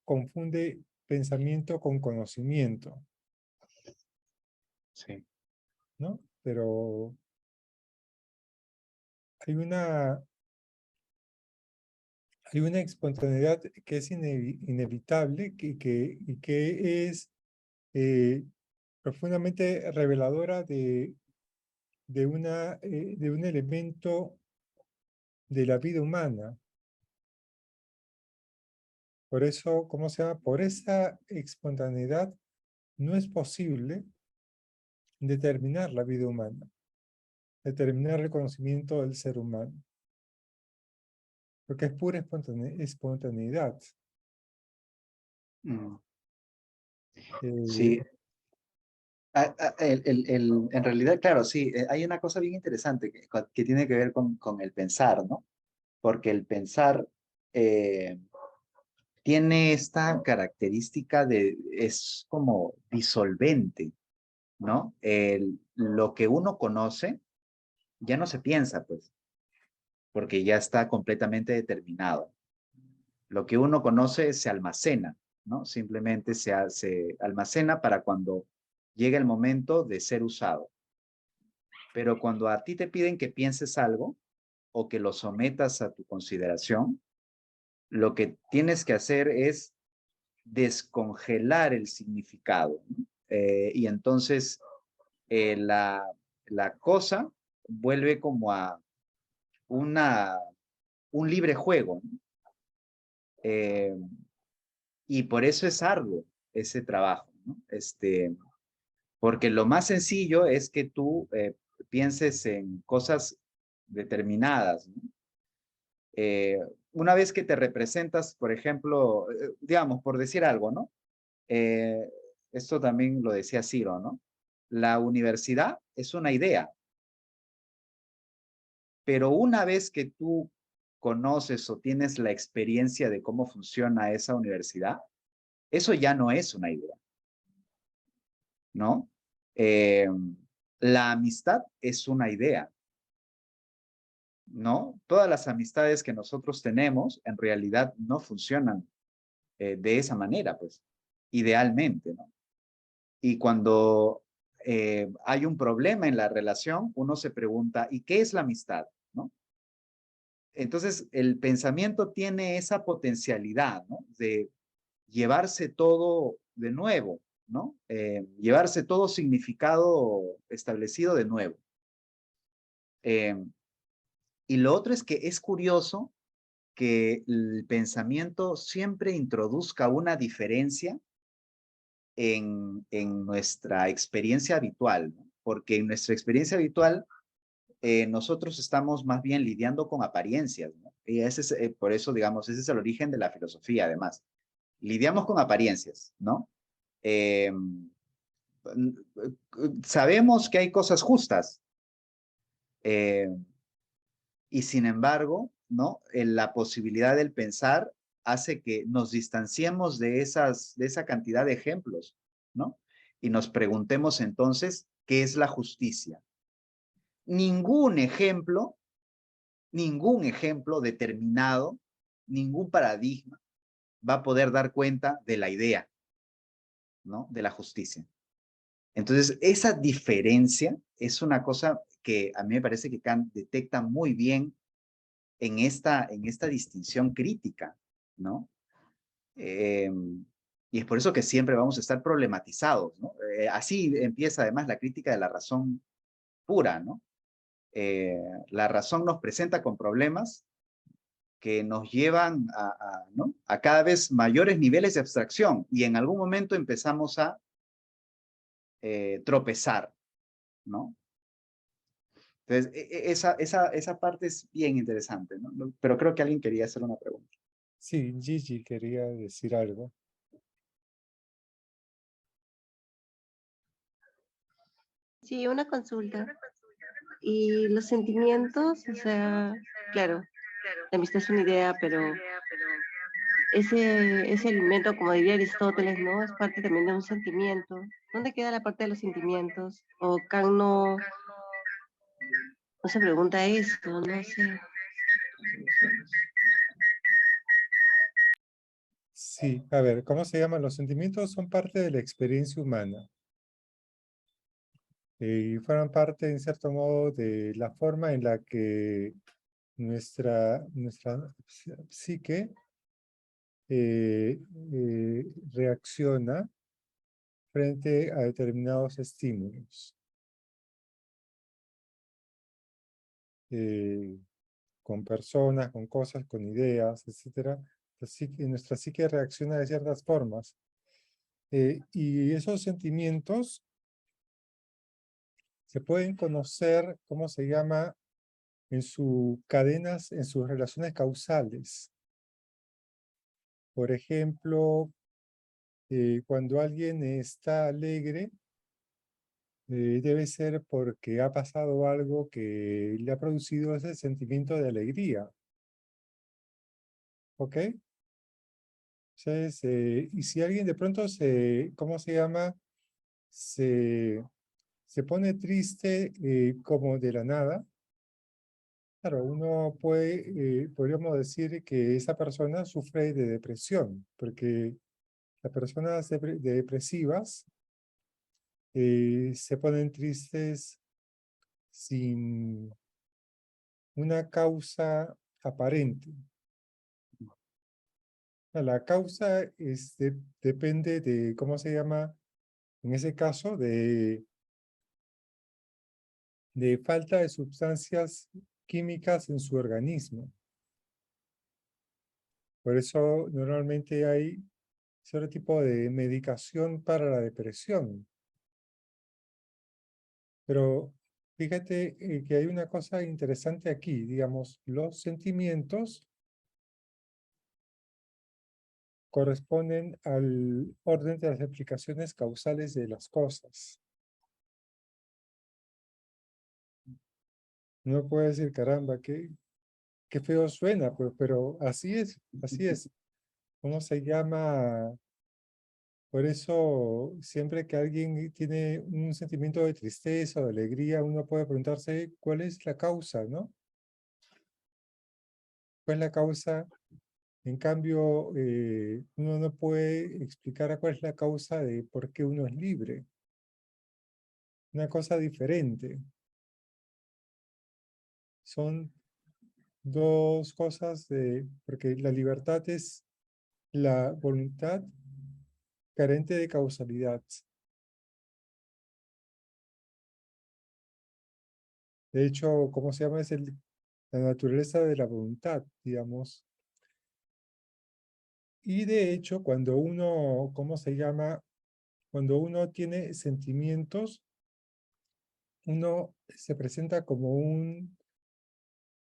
confunde pensamiento con conocimiento, Sí. ¿no? Pero hay una, hay una espontaneidad que es inevitable y que es eh, profundamente reveladora de un elemento de la vida humana. Por eso, ¿cómo se llama? Por esa espontaneidad no es posible determinar la vida humana, determinar el conocimiento del ser humano, porque es pura espontaneidad. Mm, Eh, sí. En realidad, claro, sí, hay una cosa bien interesante que tiene que ver con el pensar, ¿no? Porque el pensar eh, tiene esta característica es como disolvente, ¿no? Lo que uno conoce ya no se piensa, pues, porque ya está completamente determinado. Lo que uno conoce se almacena, ¿no? Simplemente se almacena para cuando llegue el momento de ser usado. Pero cuando a ti te piden que pienses algo o que lo sometas a tu consideración, lo que tienes que hacer es descongelar el significado, ¿no? Y entonces la cosa vuelve como a una, un libre juego, ¿no? Eh, y por eso es arduo ese trabajo, ¿no? Porque lo más sencillo es que tú pienses en cosas determinadas, ¿no? Eh, una vez que te representas, por ejemplo, digamos, por decir algo, ¿no? Eh, Esto también lo decía Ciro, ¿no? La universidad es una idea, pero una vez que tú conoces o tienes la experiencia de cómo funciona esa universidad, eso ya no es una idea, ¿no? La amistad es una idea, ¿no? Todas las amistades que nosotros tenemos en realidad no funcionan de esa manera, pues, idealmente, ¿no? Y cuando hay un problema en la relación, uno se pregunta, ¿y qué es la amistad? ¿No? Entonces, el pensamiento tiene esa potencialidad, ¿no? De llevarse todo de nuevo, ¿no? Llevarse todo significado establecido de nuevo. Y lo otro es que es curioso que el pensamiento siempre introduzca una diferencia en nuestra experiencia habitual, ¿no? Porque en nuestra experiencia habitual nosotros estamos más bien lidiando con apariencias, ¿no? Y ese es, por eso, digamos, ese es el origen de la filosofía, además. Lidiamos con apariencias, ¿no? Eh, sabemos que hay cosas justas, eh, y sin embargo, ¿no? La posibilidad del pensar hace que nos distanciemos de esa cantidad de ejemplos, ¿no? Y nos preguntemos entonces, ¿qué es la justicia? Ningún ejemplo determinado, ningún paradigma va a poder dar cuenta de la idea, ¿no? De la justicia. Entonces, esa diferencia es una cosa que a mí me parece que Kant detecta muy bien en esta distinción crítica, ¿no? Y es por eso que siempre vamos a estar problematizados, ¿no? Así empieza además la crítica de la razón pura, ¿no? La razón nos presenta con problemas que nos llevan ¿no? a cada vez mayores niveles de abstracción y en algún momento empezamos a tropezar, ¿no? Entonces, esa parte es bien interesante, ¿no? Pero creo que alguien quería hacer una pregunta. Sí, Gigi quería decir algo. Sí, una consulta. Y los sentimientos, o sea, claro, la amistad es una idea, pero ese alimento, como diría Aristóteles, ¿no? Es parte también de un sentimiento. ¿Dónde queda la parte de los sentimientos? O Kant no se pregunta eso, no sé. Sí, a ver, ¿cómo se llaman? Los sentimientos son parte de la experiencia humana. Y forman parte, en cierto modo, de la forma en la que nuestra psique reacciona frente a determinados estímulos. Con personas, con cosas, con ideas, etc. Nuestra psique reacciona de ciertas formas. Y esos sentimientos se pueden conocer, ¿cómo se llama? En sus cadenas, en sus relaciones causales. Por ejemplo, cuando alguien está alegre, debe ser porque ha pasado algo que le ha producido ese sentimiento de alegría. ¿Ok? Entonces, y si alguien de pronto ¿cómo se llama? Se pone triste como de la nada, claro, uno podríamos decir que esa persona sufre de depresión, porque las personas depresivas se ponen tristes sin una causa aparente. La causa depende de, ¿cómo se llama? En ese caso, de falta de sustancias químicas en su organismo. Por eso normalmente hay cierto tipo de medicación para la depresión. Pero fíjate que hay una cosa interesante aquí, digamos, los sentimientos corresponden al orden de las explicaciones causales de las cosas. Uno puede decir, caramba, qué feo suena, pero así es, así es. ¿Cómo se llama? Por eso, siempre que alguien tiene un sentimiento de tristeza o de alegría, uno puede preguntarse cuál es la causa, ¿no? ¿Cuál es la causa? En cambio, uno no puede explicar a cuál es la causa de por qué uno es libre. Una cosa diferente. Son dos cosas porque la libertad es la voluntad carente de causalidad. De hecho, ¿cómo se llama? Es la naturaleza de la voluntad, digamos. Y de hecho, cuando uno, ¿cómo se llama? Cuando uno tiene sentimientos, uno se presenta como un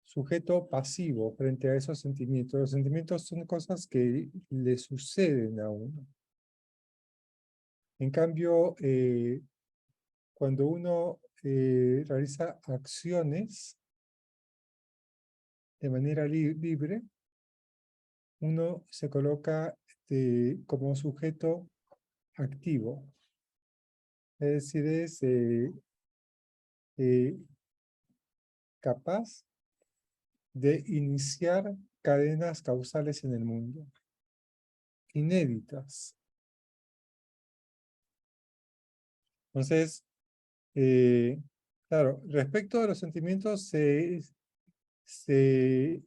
sujeto pasivo frente a esos sentimientos. Los sentimientos son cosas que le suceden a uno. En cambio, cuando uno realiza acciones de manera libre, uno se coloca como sujeto activo. Es decir, es capaz de iniciar cadenas causales en el mundo, inéditas. Entonces, claro, respecto de los sentimientos se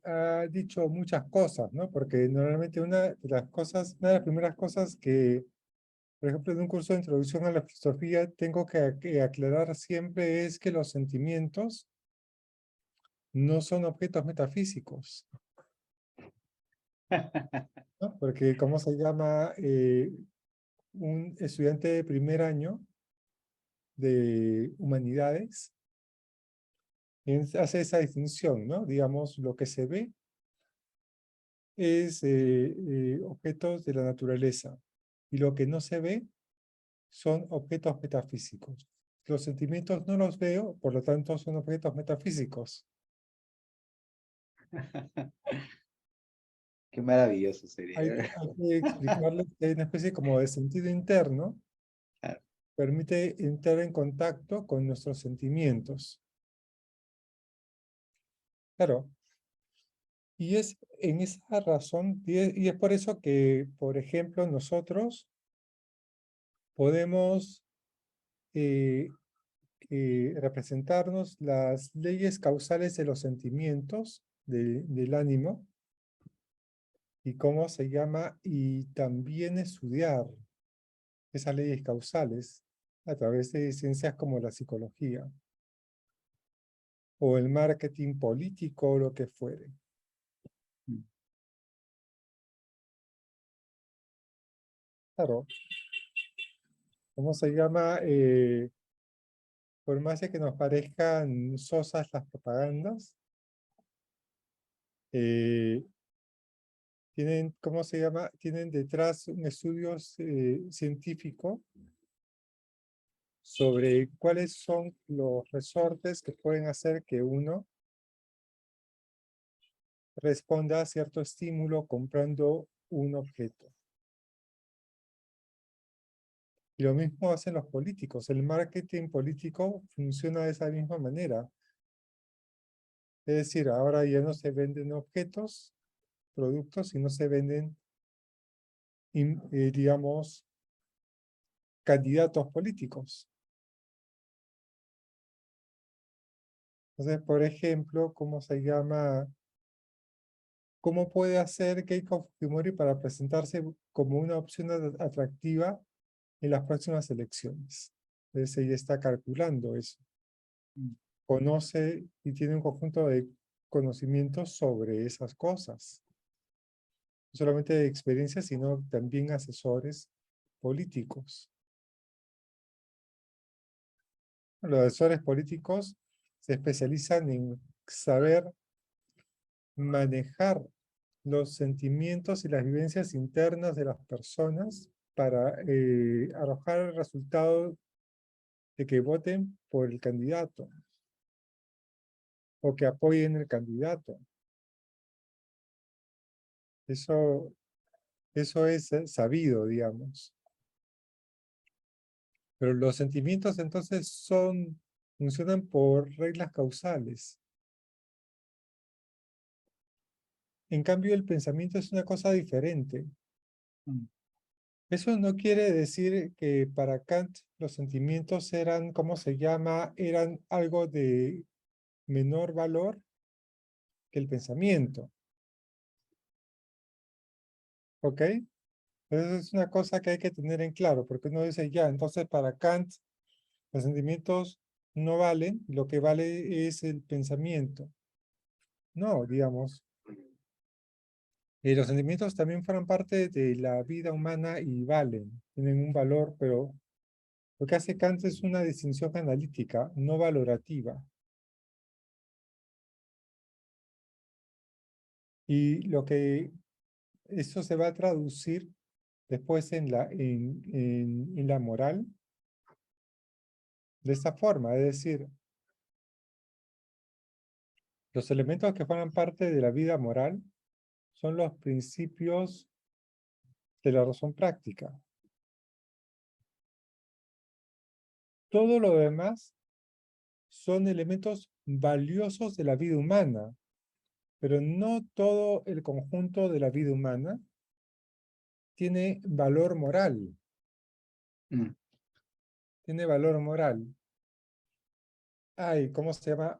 ha dicho muchas cosas, ¿no? Porque normalmente una de las primeras cosas que, por ejemplo, en un curso de introducción a la filosofía tengo que aclarar siempre es que los sentimientos no son objetos metafísicos, ¿no? Porque, ¿cómo se llama? Un estudiante de primer año de humanidades hace esa distinción, ¿no? Digamos, lo que se ve es objetos de la naturaleza y lo que no se ve son objetos metafísicos. Los sentimientos no los veo, por lo tanto son objetos metafísicos. Qué maravilloso Hay, sería. hay que explicarles que hay una especie como de sentido interno, Claro. permite entrar en contacto con nuestros sentimientos. Claro, y es en esa razón, y es por eso que, por ejemplo, nosotros podemos representarnos las leyes causales de los sentimientos del ánimo y cómo se llama, y también estudiar esas leyes causales a través de ciencias como la psicología o el marketing político o lo que fuere. Claro, ¿cómo se llama? Por más de que nos parezcan sosas las propagandas, tienen, ¿cómo se llama? Tienen detrás un estudio científico sobre cuáles son los resortes que pueden hacer que uno responda a cierto estímulo comprando un objeto. Y lo mismo hacen los políticos. El marketing político funciona de esa misma manera. Es decir, ahora ya no se venden objetos, productos, sino se venden, digamos, candidatos políticos. Entonces, por ejemplo, ¿cómo se llama? ¿Cómo puede hacer Keiko Fujimori para presentarse como una opción atractiva en las próximas elecciones? Entonces, ella está calculando eso. Conoce y tiene un conjunto de conocimientos sobre esas cosas. No solamente de experiencia, sino también asesores políticos. Los asesores políticos se especializan en saber manejar los sentimientos y las vivencias internas de las personas para arrojar el resultado de que voten por el candidato o que apoyen el candidato. Eso es sabido, digamos. Pero los sentimientos entonces funcionan por reglas causales. En cambio, el pensamiento es una cosa diferente. Mm. Eso no quiere decir que para Kant los sentimientos eran, ¿cómo se llama? Eran algo de menor valor que el pensamiento. ¿Ok? Entonces es una cosa que hay que tener en claro, porque uno dice, ya, entonces para Kant los sentimientos no valen, lo que vale es el pensamiento. No, digamos, los sentimientos también forman parte de la vida humana y valen, tienen un valor, pero lo que hace Kant es una distinción analítica, no valorativa. Y lo que eso se va a traducir después en la moral de esta forma, es decir, los elementos que forman parte de la vida moral son los principios de la razón práctica. Todo lo demás son elementos valiosos de la vida humana, pero no todo el conjunto de la vida humana tiene valor moral. Mm. Tiene valor moral. Hay, ¿cómo se llama?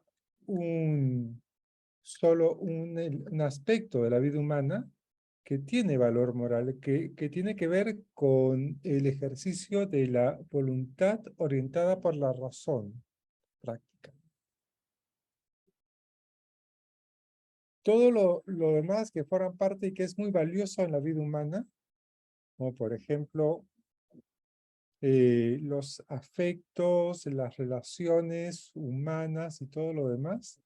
Solo un aspecto de la vida humana que tiene valor moral, que tiene que ver con el ejercicio de la voluntad orientada por la razón práctica. Todo lo demás que forman parte y que es muy valioso en la vida humana, como por ejemplo los afectos, las relaciones humanas y todo lo demás,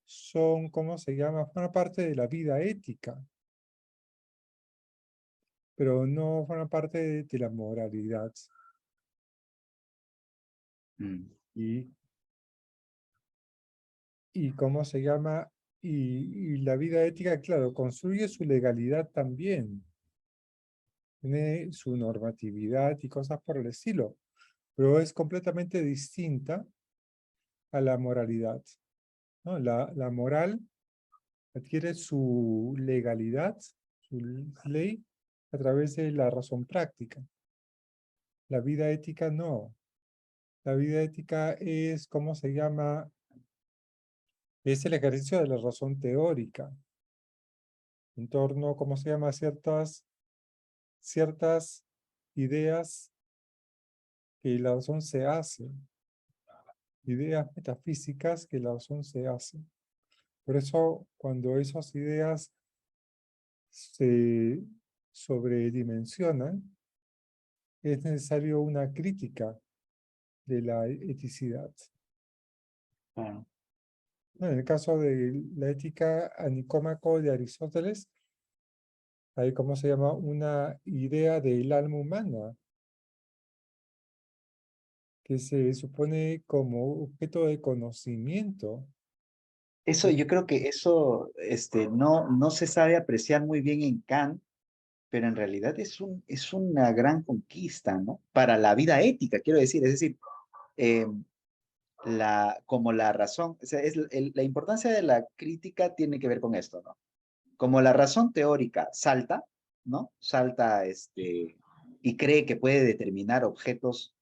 son, ¿cómo se llama? Forman parte de la vida ética, pero no forman parte de la moralidad. Mm. Y ¿cómo se llama? Y la vida ética, claro, construye su legalidad también. Tiene su normatividad y cosas por el estilo, pero es completamente distinta a la moralidad, ¿no? La moral adquiere su legalidad, su ley, a través de la razón práctica. La vida ética no. La vida ética es, ¿cómo se llama? Es el ejercicio de la razón teórica en torno, ¿cómo se llama? Ciertas ideas que la razón se hace, ideas metafísicas que la razón se hace. Por eso, cuando esas ideas se sobredimensionan, es necesario una crítica de la eticidad. Claro. En el caso de la ética a Nicómaco de Aristóteles, hay, ¿cómo se llama? Una idea del alma humana, que se supone como objeto de conocimiento. Eso, yo creo que eso no se sabe apreciar muy bien en Kant, pero en realidad es una gran conquista, ¿no? Para la vida ética, quiero decir, es decir, eh, como la razón, o sea, la importancia de la crítica tiene que ver con esto, ¿no? Como la razón teórica salta, ¿no? Salta y cree que puede determinar objetos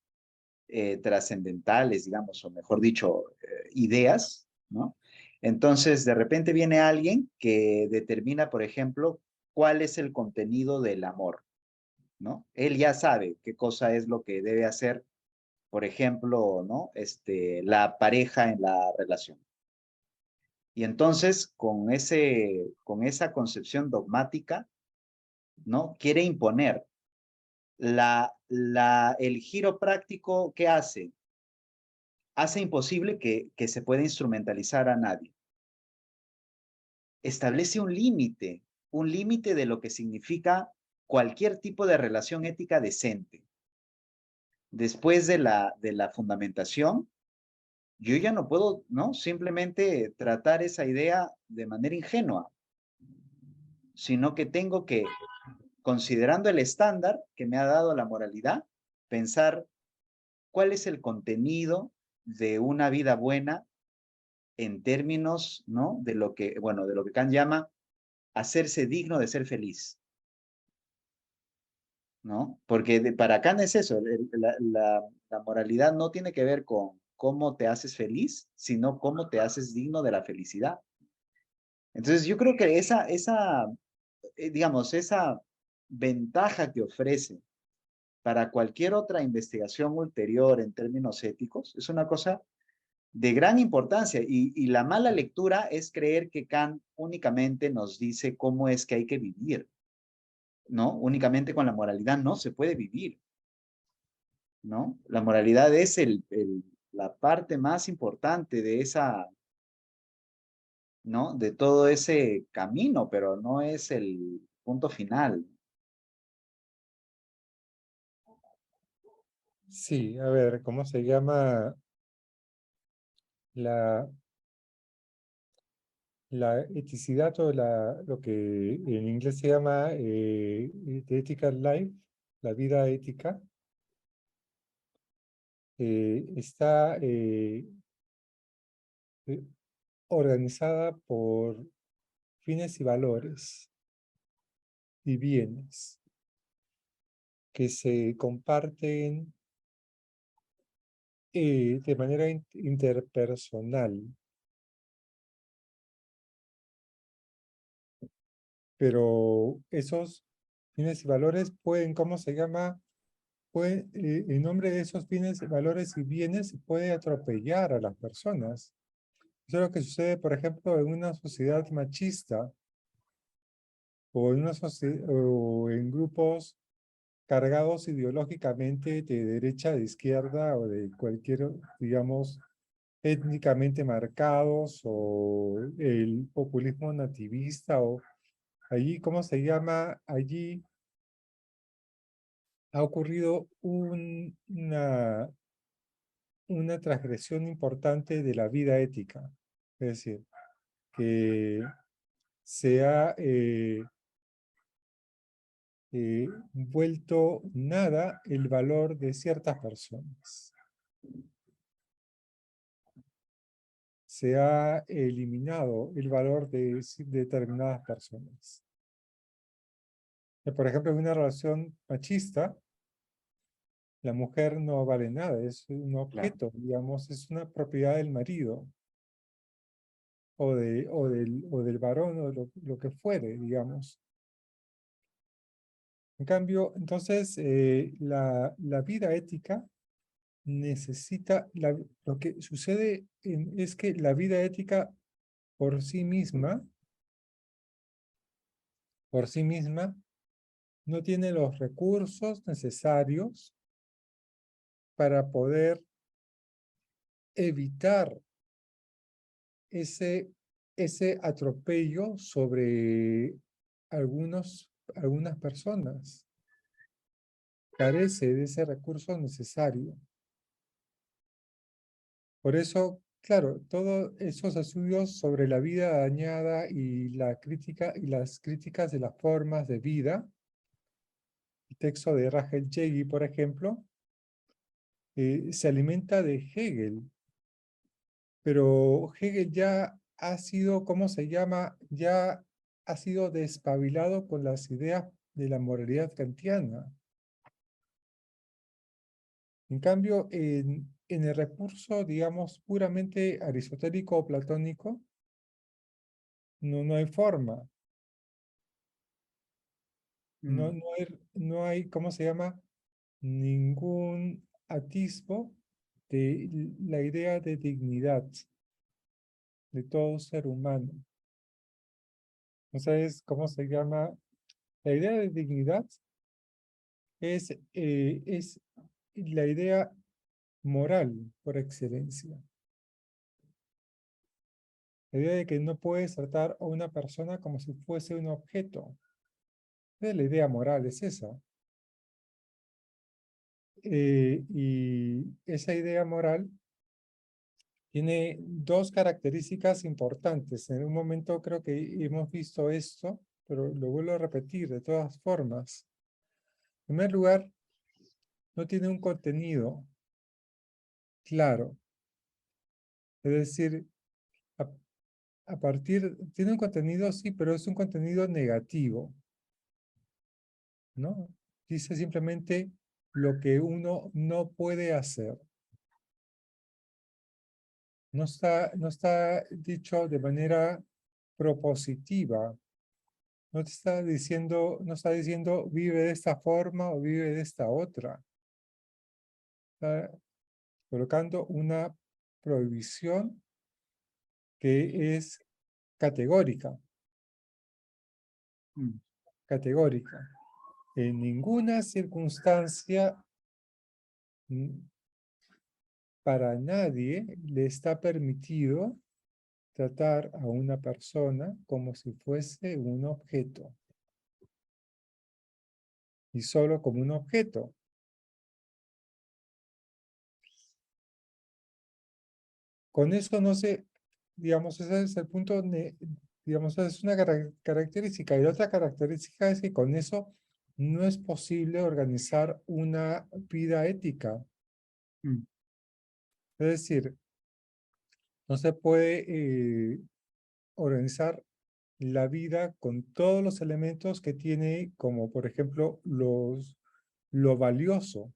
trascendentales, digamos, o mejor dicho, ideas, ¿no? Entonces, de repente viene alguien que determina, por ejemplo, cuál es el contenido del amor, ¿no? Él ya sabe qué cosa es lo que debe hacer, por ejemplo, ¿no? La pareja en la relación. Y entonces, con esa concepción dogmática, ¿no? Quiere imponer el giro práctico que hace imposible que se pueda instrumentalizar a nadie. Establece un límite de lo que significa cualquier tipo de relación ética decente. Después de la fundamentación, yo ya no puedo, ¿no? Simplemente tratar esa idea de manera ingenua. sino que tengo que, considerando el estándar que me ha dado la moralidad, pensar cuál es el contenido de una vida buena en términos, ¿no? De lo que, bueno, de lo que Kant llama hacerse digno de ser feliz, ¿no? Porque para Kant es eso, la moralidad no tiene que ver con cómo te haces feliz, sino cómo te haces digno de la felicidad. Entonces yo creo que digamos, esa ventaja que ofrece para cualquier otra investigación ulterior en términos éticos es una cosa de gran importancia y la mala lectura es creer que Kant únicamente nos dice cómo es que hay que vivir, ¿no? Únicamente con la moralidad no se puede vivir, ¿no? La moralidad es la parte más importante de esa, ¿no? De todo ese camino, pero no es el punto final. Sí, a ver, ¿cómo se llama la, la eticidad o lo que en inglés se llama the ethical life, la vida ética? Está eh, organizada por fines y valores y bienes que se comparten de manera interpersonal, pero esos fines y valores pueden, ¿cómo se llama? En nombre de esos fines, valores y bienes se puede atropellar a las personas. Eso es lo que sucede, por ejemplo, en una sociedad machista o o en grupos cargados ideológicamente de derecha, de izquierda o de cualquier, digamos, étnicamente marcados o el populismo nativista o allí, ¿cómo se llama? Allí ha ocurrido una transgresión importante de la vida ética. Es decir, que se ha vuelto nada el valor de ciertas personas. Se ha eliminado el valor de determinadas personas. Por ejemplo, en una relación machista, la mujer no vale nada, es un objeto, digamos, es una propiedad del marido o del varón o lo que fuere, digamos. En cambio, entonces, la vida ética necesita, lo que sucede es que la vida ética por sí misma, no tiene los recursos necesarios para poder evitar ese atropello sobre algunas personas. Carece de ese recurso necesario. Por eso, claro, todos esos estudios sobre la vida dañada y las críticas de las formas de vida, el texto de Rachel Chegui, por ejemplo, se alimenta de Hegel, pero Hegel ya ha sido, ¿cómo se llama? Ya ha sido despabilado con las ideas de la moralidad kantiana. En cambio, en el recurso, digamos, puramente aristotélico o platónico, no hay forma. No hay, ¿cómo se llama? Ningún atisbo de la idea de dignidad de todo ser humano. Entonces, ¿cómo se llama? La idea de dignidad es la idea moral por excelencia. La idea de que no puedes tratar a una persona como si fuese un objeto. La idea moral es esa. Y esa idea moral tiene dos características importantes. En un momento creo que hemos visto esto pero lo vuelvo a repetir de todas formas. En primer lugar, no tiene un contenido claro. Es decir, a, tiene un contenido, sí, pero es un contenido negativo, ¿no? Dice simplemente lo que uno no puede hacer. No está dicho de manera propositiva. No está diciendo vive de esta forma o vive de esta otra. Está colocando una prohibición que es categórica. Categórica. En ninguna circunstancia para nadie le está permitido tratar a una persona como si fuese un objeto. Y solo como un objeto. Con eso no se, digamos, ese es el punto, digamos, es una característica. Y la otra característica es que con eso no es posible organizar una vida ética. Es decir, no se puede organizar la vida con todos los elementos que tiene, como por ejemplo lo valioso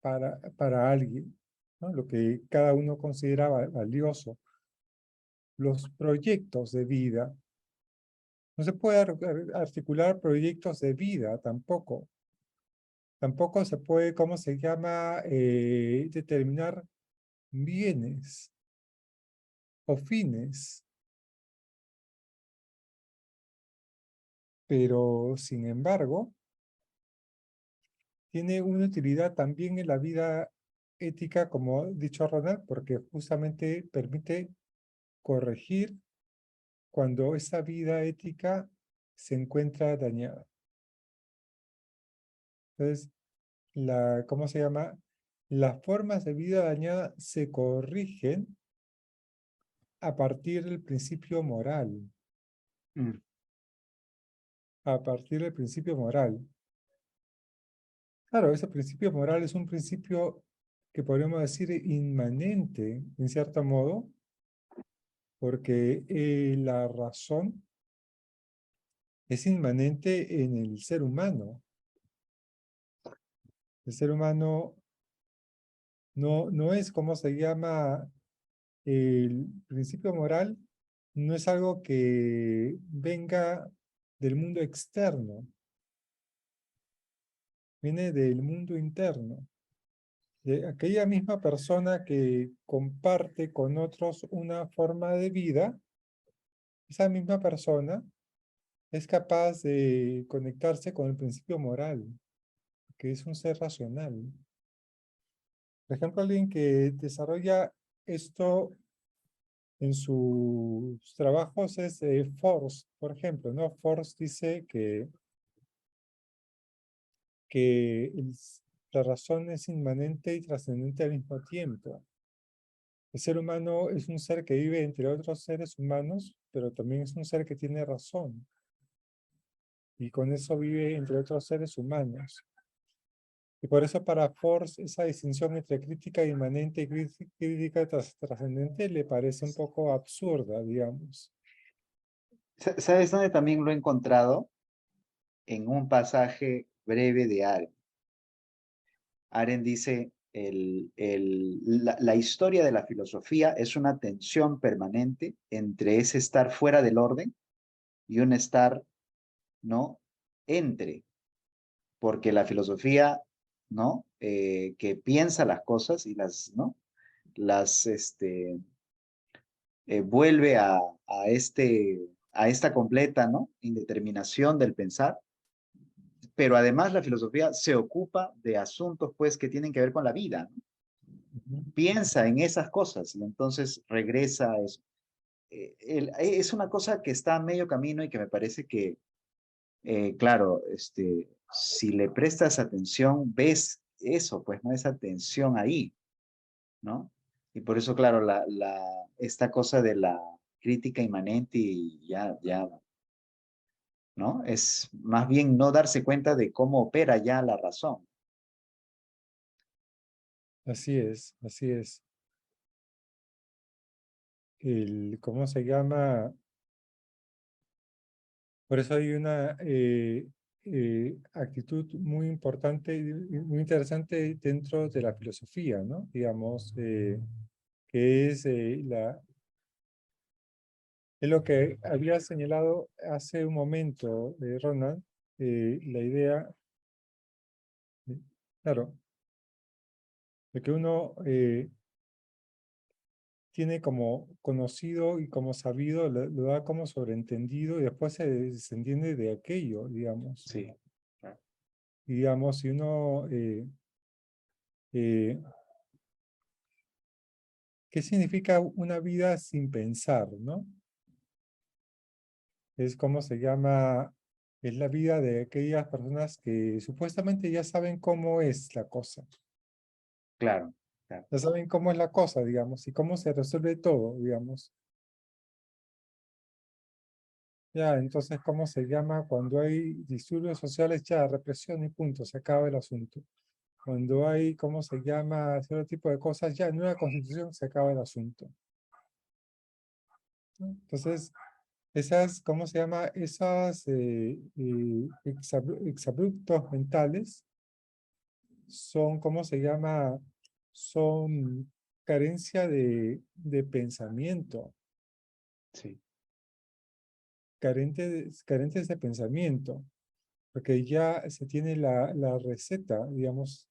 para alguien, ¿no? Lo que cada uno considera valioso. Los proyectos de vida. No se puede articular proyectos de vida tampoco. Tampoco se puede, ¿cómo se llama? Determinar bienes o fines. Pero, sin embargo, tiene una utilidad también en la vida ética, como ha dicho Ronald, porque justamente permite corregir cuando esa vida ética se encuentra dañada. Entonces, ¿cómo se llama? Las formas de vida dañada se corrigen a partir del principio moral. A partir del principio moral. Claro, ese principio moral es un principio que podríamos decir inmanente, en cierto modo, porque la razón es inmanente en el ser humano. El ser humano no es, ¿cómo se llama? El principio moral no es algo que venga del mundo externo, viene del mundo interno, de aquella misma persona que comparte con otros una forma de vida. Esa misma persona es capaz de conectarse con el principio moral, que es un ser racional. Por ejemplo, alguien que desarrolla esto en sus trabajos es Force, por ejemplo, ¿no? Force dice que la razón es inmanente y trascendente al mismo tiempo. El ser humano es un ser que vive entre otros seres humanos, pero también es un ser que tiene razón. Y con eso vive entre otros seres humanos. Y por eso para Force esa distinción entre crítica inmanente y crítica trascendente le parece un poco absurda, digamos. ¿Sabes dónde también lo he encontrado? En un pasaje breve de Arendt. Arendt dice, la historia de la filosofía es una tensión permanente entre ese estar fuera del orden y un estar, ¿no? Entre, porque la filosofía, ¿no? Que piensa las cosas y las, ¿no? Las, vuelve a esta completa, ¿no? Indeterminación del pensar, pero además la filosofía se ocupa de asuntos, pues, que tienen que ver con la vida, ¿no? Piensa en esas cosas y entonces regresa a eso. Es una cosa que está a medio camino y que me parece que, claro, si le prestas atención, ves eso, pues, ¿no? Esa tensión ahí, ¿no? Y por eso, claro, esta cosa de la crítica inmanente y ya ¿no? Es más bien no darse cuenta de cómo opera ya la razón. Así es, así es. ¿Cómo se llama? Por eso hay una actitud muy importante y muy interesante dentro de la filosofía, ¿no? Digamos, que es lo que había señalado hace un momento, Ronald, la idea, claro, de que uno tiene como conocido y como sabido, lo da como sobreentendido y después se desentiende de aquello, digamos. Sí, claro. Y digamos, si uno, eh, ¿qué significa una vida sin pensar, no? Es como se llama, es la vida de aquellas personas que supuestamente ya saben cómo es la cosa. Claro, claro. Ya saben cómo es la cosa, digamos, y cómo se resuelve todo, digamos. Ya, entonces, ¿cómo se llama? Cuando hay disturbios sociales, ya, represión y punto, se acaba el asunto. Cuando hay, ¿cómo se llama? Cierto tipo de cosas, ya, en una constitución se acaba el asunto, ¿no? Entonces, esas, ¿cómo se llama? Esas exabruptos mentales son, ¿cómo se llama? Son carencia de pensamiento, Sí, carentes de pensamiento, porque ya se tiene la receta, digamos.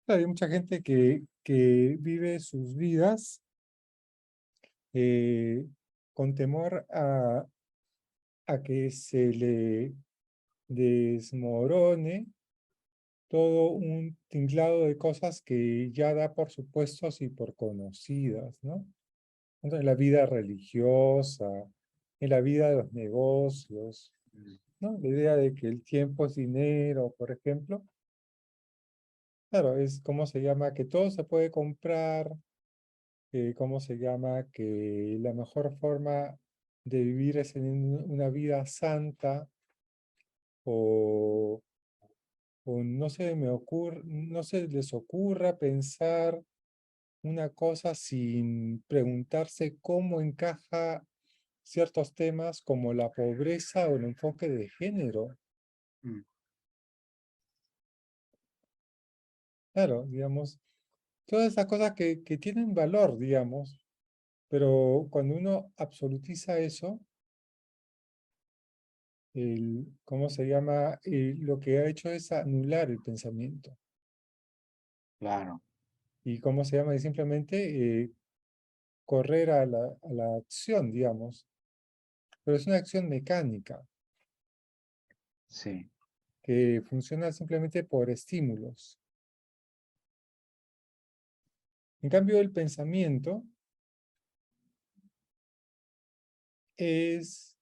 Claro, hay mucha gente que vive sus vidas eh, con temor a que se le desmorone todo un tinglado de cosas que ya da por supuestos y por conocidas, ¿no? Entonces, en la vida religiosa, en la vida de los negocios, ¿no? La idea de que el tiempo es dinero, por ejemplo. Claro, es como se llama, que todo se puede comprar, cómo se llama, que la mejor forma de vivir es en una vida santa o no se me ocurre, no se les ocurra pensar una cosa sin preguntarse cómo encaja ciertos temas como la pobreza o el enfoque de género. mm, Claro, digamos, todas esas cosas que tienen valor, digamos, pero cuando uno absolutiza eso, ¿cómo se llama? Lo que ha hecho es anular el pensamiento. claro, ¿Y cómo se llama? Y simplemente correr a la acción, digamos. Pero es una acción mecánica sí, que funciona simplemente por estímulos. En cambio, el pensamiento es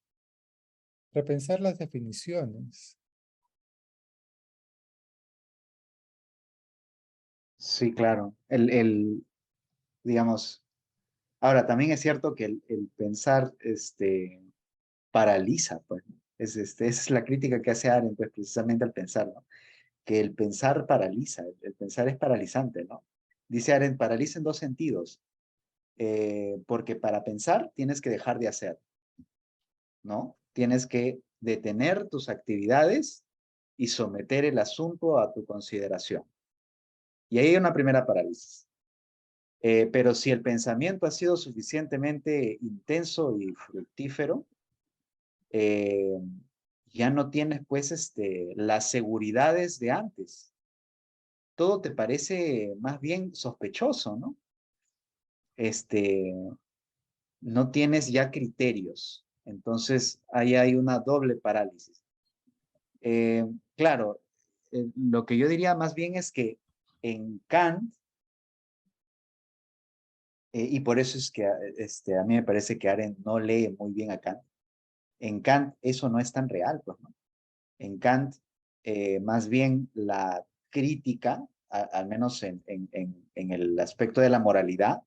repensar las definiciones. sí, claro. Digamos, ahora también es cierto que el pensar, paraliza, pues, ¿no? Esa es la crítica que hace Arendt, pues, precisamente al pensar, ¿no? Que el pensar paraliza, el pensar es paralizante, ¿no? Dice Arendt, paraliza en dos sentidos, porque para pensar tienes que dejar de hacer, ¿no? Tienes que detener tus actividades y someter el asunto a tu consideración. Y ahí hay una primera parálisis. Pero si el pensamiento ha sido suficientemente intenso y fructífero, eh, ya no tienes pues las seguridades de antes. Todo te parece más bien sospechoso, ¿no? Este, no tienes ya criterios. Entonces, ahí hay una doble parálisis. Claro, lo que yo diría más bien es que en Kant, y por eso es que a mí me parece que Arendt no lee muy bien a Kant, en Kant eso no es tan real, pues, ¿no? En Kant, más bien la crítica, al menos en el aspecto de la moralidad,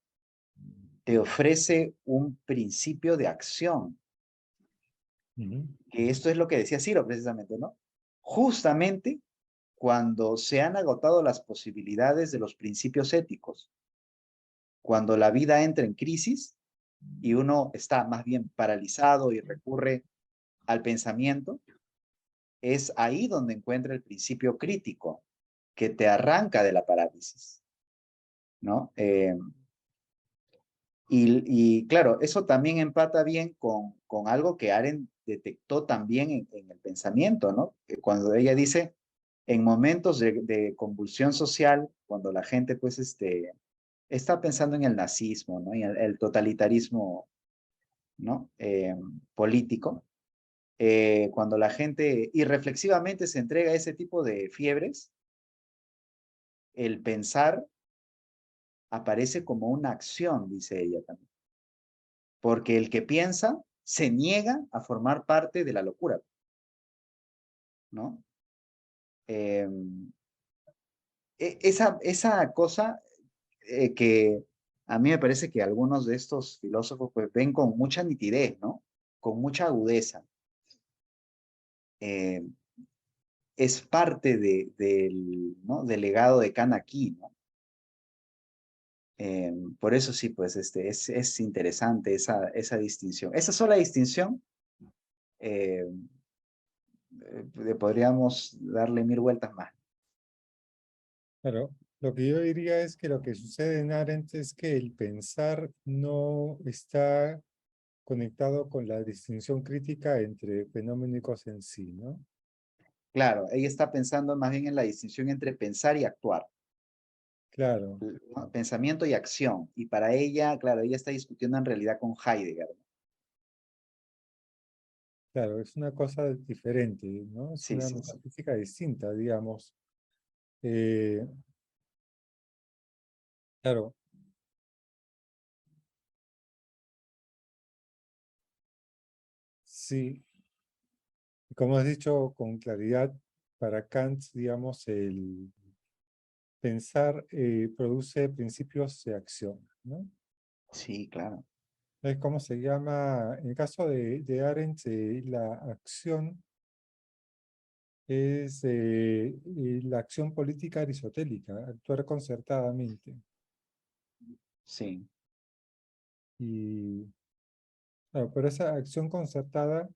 te ofrece un principio de acción, Ujú. Que esto es lo que decía Ciro precisamente, ¿no? Justamente cuando se han agotado las posibilidades de los principios éticos, cuando la vida entra en crisis y uno está más bien paralizado y recurre al pensamiento, es ahí donde encuentra el principio crítico que te arranca de la parálisis, ¿no? Y claro, eso también empata bien con algo que Arendt detectó también en el pensamiento, ¿no? Que cuando ella dice, en momentos de convulsión social, cuando la gente pues está pensando en el nazismo, ¿no? Y el totalitarismo, ¿no? Político, cuando la gente irreflexivamente se entrega a ese tipo de fiebres, el pensar aparece como una acción, dice ella también. Porque el que piensa se niega a formar parte de la locura, ¿no? Eh, esa cosa que a mí me parece que algunos de estos filósofos pues ven con mucha nitidez, ¿no? Con mucha agudeza. Eh, es parte ¿no? Del legado de Kant aquí, ¿no? Por eso sí, pues es interesante esa distinción. Esa sola distinción eh, podríamos darle 1000 vueltas más. Claro, lo que yo diría es que lo que sucede en Arendt es que el pensar no está conectado con la distinción crítica entre fenómeno y cosa en sí, ¿no? Claro, ella está pensando más bien en la distinción entre pensar y actuar, Claro, ¿no? Pensamiento y acción. Y para ella, claro, ella está discutiendo en realidad con Heidegger, ¿no? claro, es una cosa diferente, ¿no? Es Sí, una sí, sí. metafísica distinta, digamos. Eh, claro, sí, como has dicho con claridad, para Kant, digamos, el pensar produce principios de acción, ¿no? Sí, claro. Es como se llama, en el caso de Arendt, la acción es la acción política aristotélica, actuar concertadamente. Sí, Y, claro, pero esa acción concertada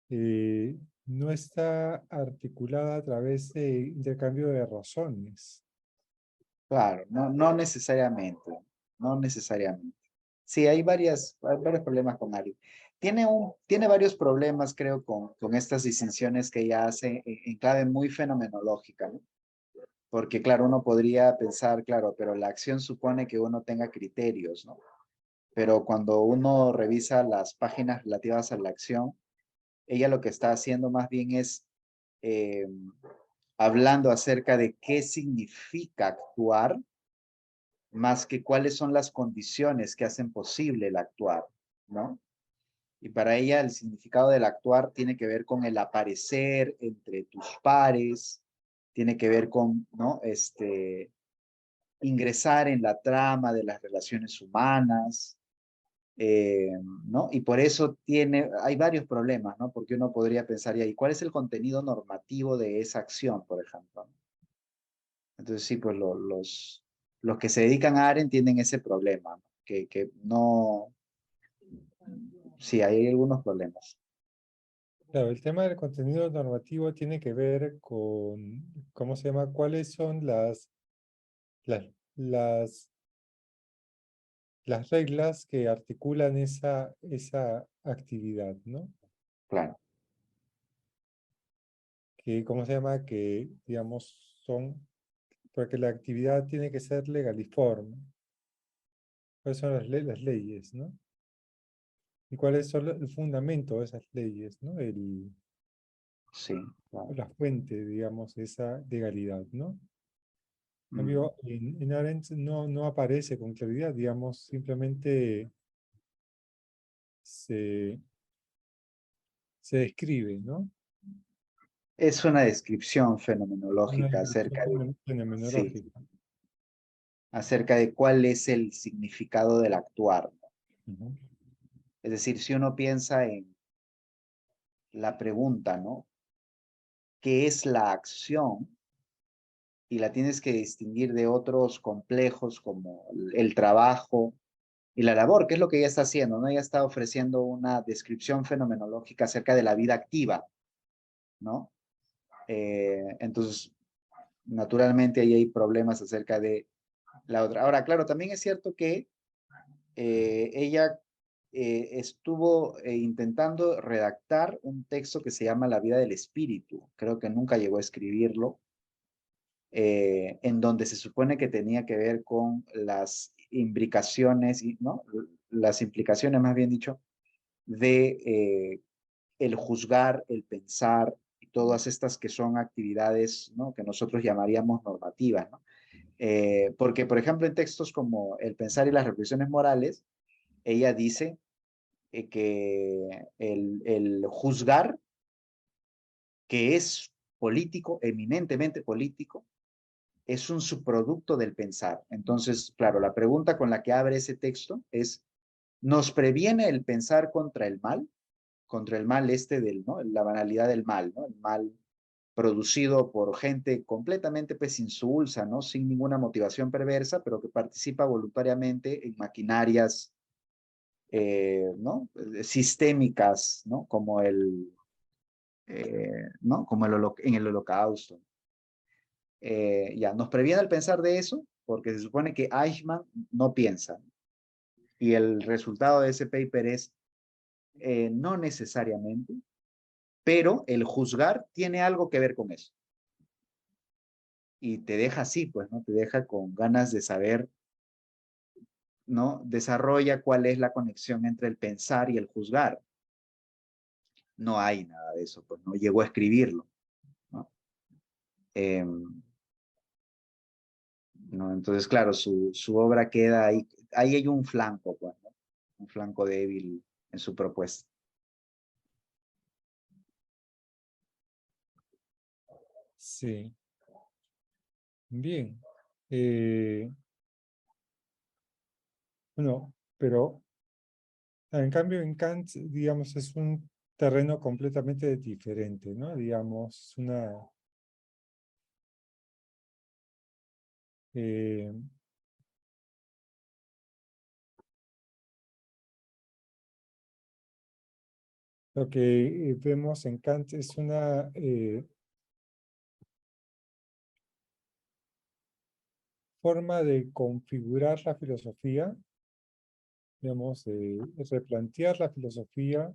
eh, no está articulada a través de intercambio de razones. claro. No, no necesariamente. No necesariamente. Sí, hay varios problemas con Ari. Tiene varios problemas, creo, con estas distinciones que ella hace en clave muy fenomenológica, ¿no? Porque, claro, uno podría pensar, claro, pero la acción supone que uno tenga criterios, ¿no? Pero cuando uno revisa las páginas relativas a la acción, ella lo que está haciendo más bien es eh, hablando acerca de qué significa actuar, más que cuáles son las condiciones que hacen posible el actuar, ¿no? Y para ella el significado del actuar tiene que ver con el aparecer entre tus pares, tiene que ver con, ¿no? Ingresar en la trama de las relaciones humanas, eh, ¿no? Y por eso hay varios problemas, ¿no? Porque uno podría pensar, ¿y cuál es el contenido normativo de esa acción, por ejemplo? Entonces, sí, pues los que se dedican a ARE entienden ese problema, ¿no? Que no, sí, hay algunos problemas. Claro, el tema del contenido normativo tiene que ver con, ¿cómo se llama? ¿Cuáles son las, las, las reglas que articulan esa actividad, ¿no? Claro, Que, ¿cómo se llama? Que, digamos, son, porque la actividad tiene que ser legaliforme. ¿Cuáles son las leyes, ¿no? ¿Y cuáles son el fundamento de esas leyes, ¿no? sí, claro. La fuente, digamos, de esa legalidad, ¿no? En Mm. cambio, en Arendt no aparece con claridad, digamos, simplemente se, se describe, ¿no? Es una descripción Una fenomenológica descripción sí, fenomenológica. acerca de cuál es el significado del actuar. Ujú. Es decir, si uno piensa la pregunta, ¿no? ¿Qué es la acción? Y la tienes que distinguir de otros complejos como el trabajo y la labor, que es lo que ella está haciendo, ¿no? Ella está ofreciendo una descripción fenomenológica acerca de la vida activa, ¿no? Entonces, naturalmente ahí hay problemas acerca de la otra. Ahora, claro, también es cierto que ella estuvo intentando redactar un texto que se llama La vida del espíritu. Creo que nunca llegó a escribirlo, en donde se supone que tenía que ver con las imbricaciones, ¿no? Las implicaciones, más bien dicho, de el juzgar, el pensar y todas estas que son actividades, ¿no? Que nosotros llamaríamos normativas, ¿no? Porque, por ejemplo, en textos como El pensar y las reflexiones morales, ella dice que el juzgar, que es político, eminentemente político, es un subproducto del pensar. Entonces, claro, la pregunta con la que abre ese texto es, ¿nos previene el pensar contra el mal? Contra el mal este del, ¿no? La banalidad del mal, ¿no? El mal producido por gente completamente pues insulsa, ¿no? Sin ninguna motivación perversa, pero que participa voluntariamente en maquinarias, ¿no? Sistémicas, ¿no? Como ¿no? Como en el holocausto. Ya, nos previene el pensar de eso, porque se supone que Eichmann no piensa. Y el resultado de ese paper es no necesariamente, pero el juzgar tiene algo que ver con eso. Y te deja así, pues, ¿no? Te deja con ganas de saber, ¿no? Desarrolla cuál es la conexión entre el pensar y el juzgar. No hay nada de eso, pues, no llegó a escribirlo, ¿no? ¿No? Entonces, claro, su obra queda ahí, ahí hay un flanco, pues, ¿no? Un flanco débil en su propuesta. Sí, bien. Bueno, pero en cambio en Kant, digamos, es un terreno completamente diferente, ¿no? Digamos, una... eh, lo que vemos en Kant es una forma de configurar la filosofía, digamos, replantear la filosofía,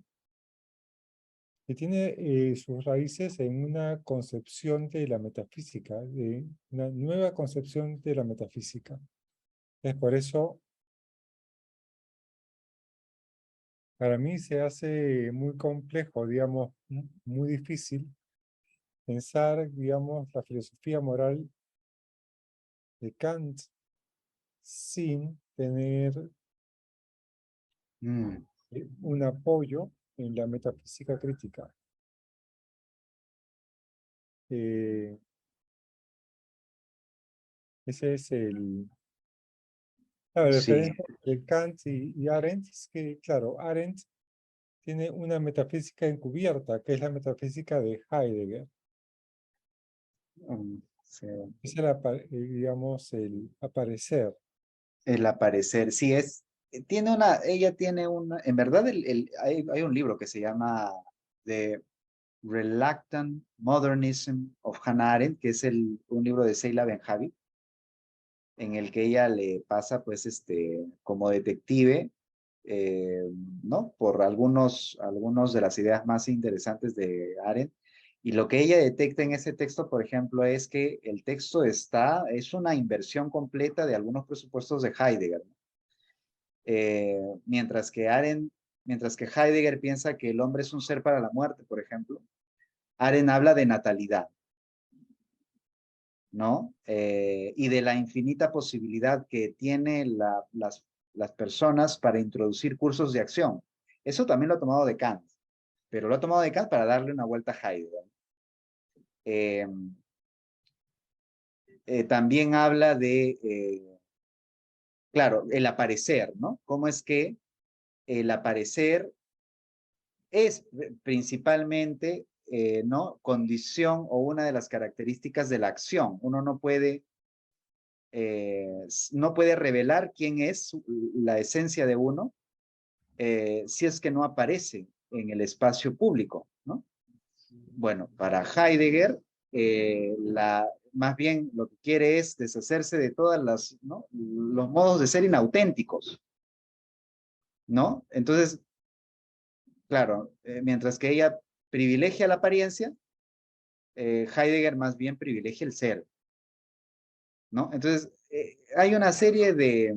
que tiene sus raíces en una concepción de la metafísica, de una nueva concepción de la metafísica. Es por eso, para mí se hace muy complejo, digamos, muy difícil pensar, digamos, la filosofía moral de Kant sin tener un apoyo en la metafísica crítica. Eh, Ese es el... La Sí, diferencia entre Kant y Arendt es que, claro, Arendt tiene una metafísica encubierta, que es la metafísica de Heidegger. sí. Es digamos, el aparecer. El aparecer, sí es, tiene una, ella tiene una, en verdad hay un libro que se llama The Reluctant Modernism of Hannah Arendt, que es un libro de Seila Benjavi, en el que ella le pasa, pues, como detective, eh, ¿no? Por algunos de las ideas más interesantes de Arendt. Y lo que ella detecta en ese texto, por ejemplo, es que el texto es una inversión completa de algunos presupuestos de Heidegger, ¿no? Mientras que Heidegger piensa que el hombre es un ser para la muerte, por ejemplo, Arendt habla de natalidad, ¿no? Y de la infinita posibilidad que tienen las personas para introducir cursos de acción. Eso también lo ha tomado de Kant, pero lo ha tomado de Kant para darle una vuelta a Heidegger. Eh, También habla de, claro, el aparecer, ¿no? Cómo es que el aparecer es principalmente, ¿no? Condición o una de las características de la acción. Uno no puede revelar quién es la esencia de uno si es que no aparece en el espacio público, ¿no? Bueno, para Heidegger, más bien lo que quiere es deshacerse de todas las, ¿no? Los modos de ser inauténticos, ¿no? Entonces, claro, mientras que ella privilegia la apariencia, Heidegger más bien privilegia el ser, ¿no? Entonces, hay una serie de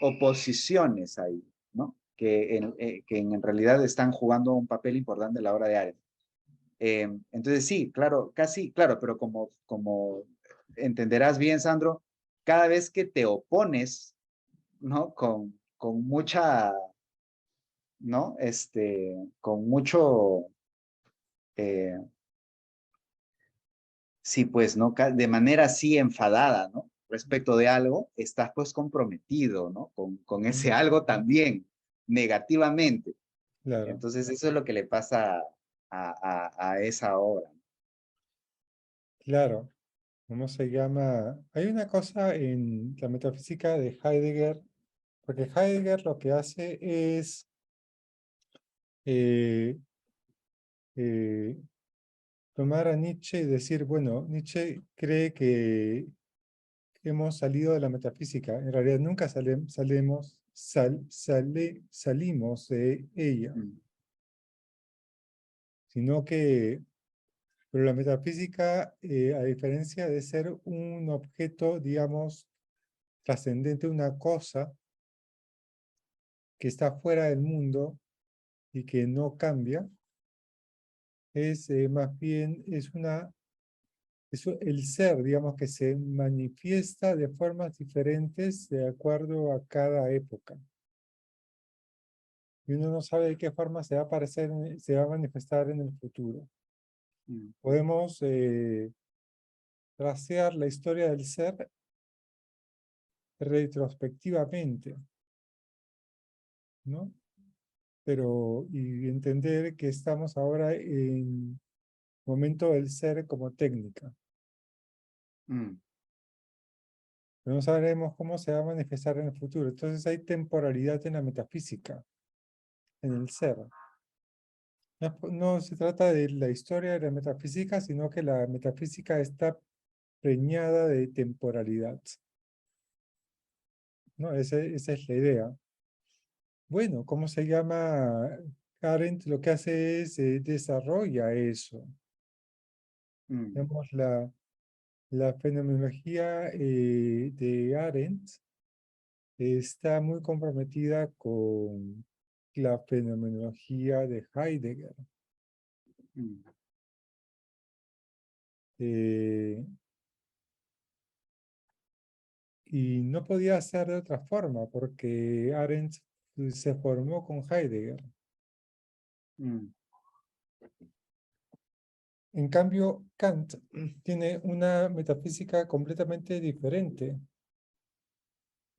oposiciones ahí, ¿no? Que en realidad están jugando un papel importante a la obra de Arendt. Entonces sí, claro, casi, claro, pero como entenderás bien, Sandro, cada vez que te opones, ¿no? Con mucha, ¿no? Con mucho, eh, sí, pues, ¿no? De manera así enfadada, ¿no? Respecto de algo, estás pues comprometido, ¿no? Con ese algo también, negativamente. Claro, Entonces eso es lo que le pasa a esa obra. claro. ¿Cómo se llama? Hay una cosa en la metafísica de Heidegger, porque Heidegger lo que hace es eh, eh, tomar a Nietzsche y decir, bueno, Nietzsche cree que hemos salido de la metafísica. En realidad nunca salimos de ella, Mm, sino que, pero la metafísica, a diferencia de ser un objeto, digamos, trascendente, una cosa que está fuera del mundo y que no cambia, es más bien, el ser, digamos, que se manifiesta de formas diferentes de acuerdo a cada época. Y uno no sabe de qué forma se va a aparecer, se va a manifestar en el futuro. mm, Podemos tracear la historia del ser retrospectivamente, ¿no? Pero, y entender que estamos ahora en momento del ser como técnica. mm, Pero no sabremos cómo se va a manifestar en el futuro. Entonces hay temporalidad en la metafísica, en el ser. No se trata de la historia de la metafísica, sino que la metafísica está preñada de temporalidad, ¿no? Esa es la idea. Bueno, ¿cómo se llama? Arendt lo que hace es desarrolla eso. mm, Digamos, la fenomenología de Arendt está muy comprometida con la fenomenología de Heidegger. mm. Eh, y no podía ser de otra forma, porque Arendt se formó con Heidegger. Mm, En cambio, Kant tiene una metafísica completamente diferente.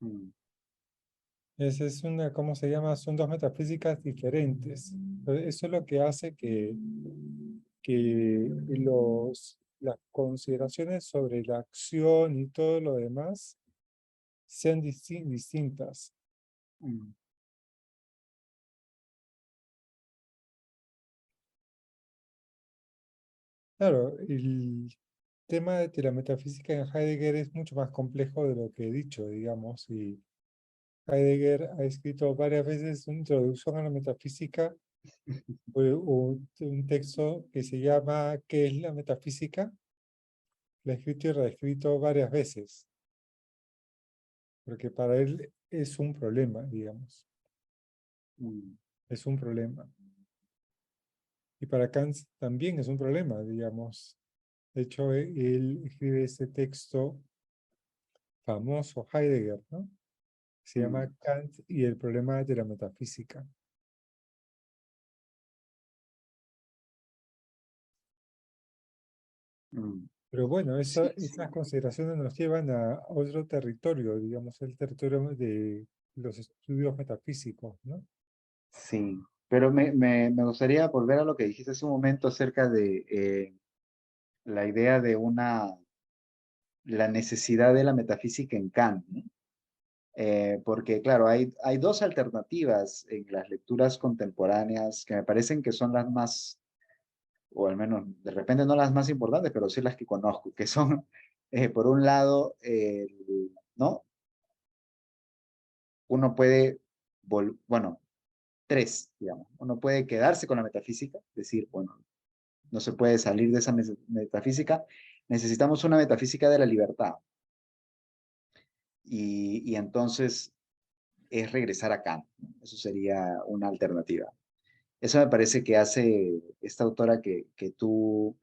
mm, Esa es una, ¿cómo se llama? Son dos metafísicas diferentes. Eso es lo que hace que las consideraciones sobre la acción y todo lo demás sean distintas. mm, Claro, el tema de la metafísica en Heidegger es mucho más complejo de lo que he dicho, digamos, y Heidegger ha escrito varias veces una introducción a la metafísica o un texto que se llama ¿Qué es la metafísica? Lo ha escrito y reescrito varias veces, porque para él es un problema, digamos, mm, es un problema. Y para Kant también es un problema, digamos. De hecho, él escribe ese texto famoso, Heidegger, ¿no? Se llama mm, Kant y el problema de la metafísica. mm. Pero bueno, Sí, esas consideraciones nos llevan a otro territorio, digamos, el territorio de los estudios metafísicos, ¿no? sí. Pero me gustaría volver a lo que dijiste hace un momento acerca de la idea de la necesidad de la metafísica en Kant, ¿no? Porque, claro, hay dos alternativas en las lecturas contemporáneas que me parecen que son las más, o al menos de repente no las más importantes, pero sí las que conozco, que son, por un lado, ¿no? Uno puede, bueno, tres, digamos. Uno puede quedarse con la metafísica, decir, bueno, no se puede salir de esa metafísica, necesitamos una metafísica de la libertad. Y entonces es regresar a Kant, ¿no? Eso sería una alternativa. Eso me parece que hace esta autora que tú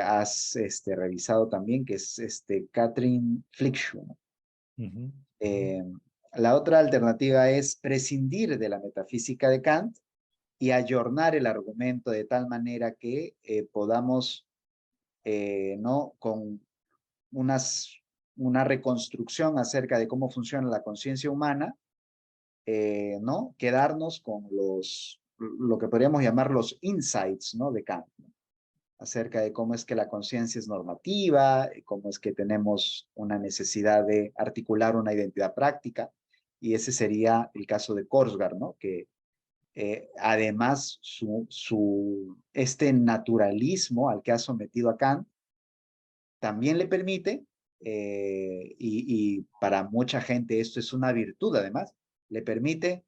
has revisado también, que es Katrin Flickschuh, ¿no? Ujú. Eh, la otra alternativa es prescindir de la metafísica de Kant y ayornar el argumento de tal manera que podamos, ¿no? Con una reconstrucción acerca de cómo funciona la conciencia humana, ¿no? Quedarnos con lo que podríamos llamar los insights, ¿no? De Kant, ¿no? Acerca de cómo es que la conciencia es normativa, cómo es que tenemos una necesidad de articular una identidad práctica, y ese sería el caso de Korsgaard, ¿no? Que además este naturalismo al que ha sometido a Kant también le permite, y para mucha gente esto es una virtud además, le permite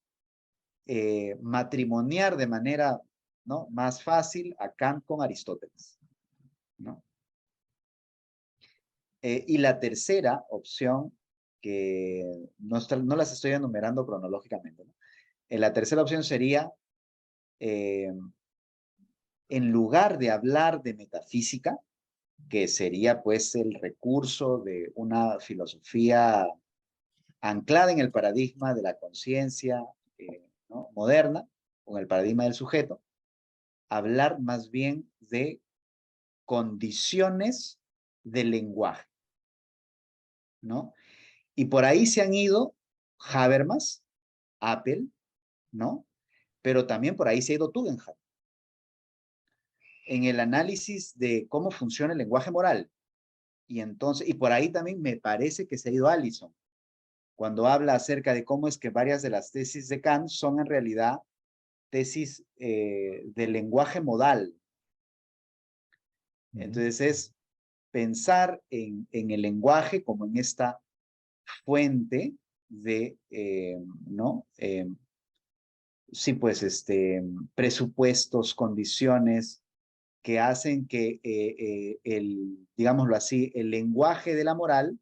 matrimoniar de manera, ¿no? Más fácil a Kant con Aristóteles, ¿no? Y la tercera opción, que no las estoy enumerando cronológicamente, ¿no? La tercera opción sería, eh, en lugar de hablar de metafísica, que sería pues el recurso de una filosofía anclada en el paradigma de la conciencia, ¿no? Moderna, con el paradigma del sujeto, hablar más bien de condiciones del lenguaje, ¿no? Y por ahí se han ido Habermas, Apple, ¿no? Pero también por ahí se ha ido Tugendhat en el análisis de cómo funciona el lenguaje moral. Y por ahí también me parece que se ha ido Allison, cuando habla acerca de cómo es que varias de las tesis de Kant son en realidad tesis del lenguaje modal. Ujú. Entonces es pensar en el lenguaje como en esta fuente de, ¿no? Sí, pues, presupuestos, condiciones que hacen que digámoslo así, el lenguaje de la moral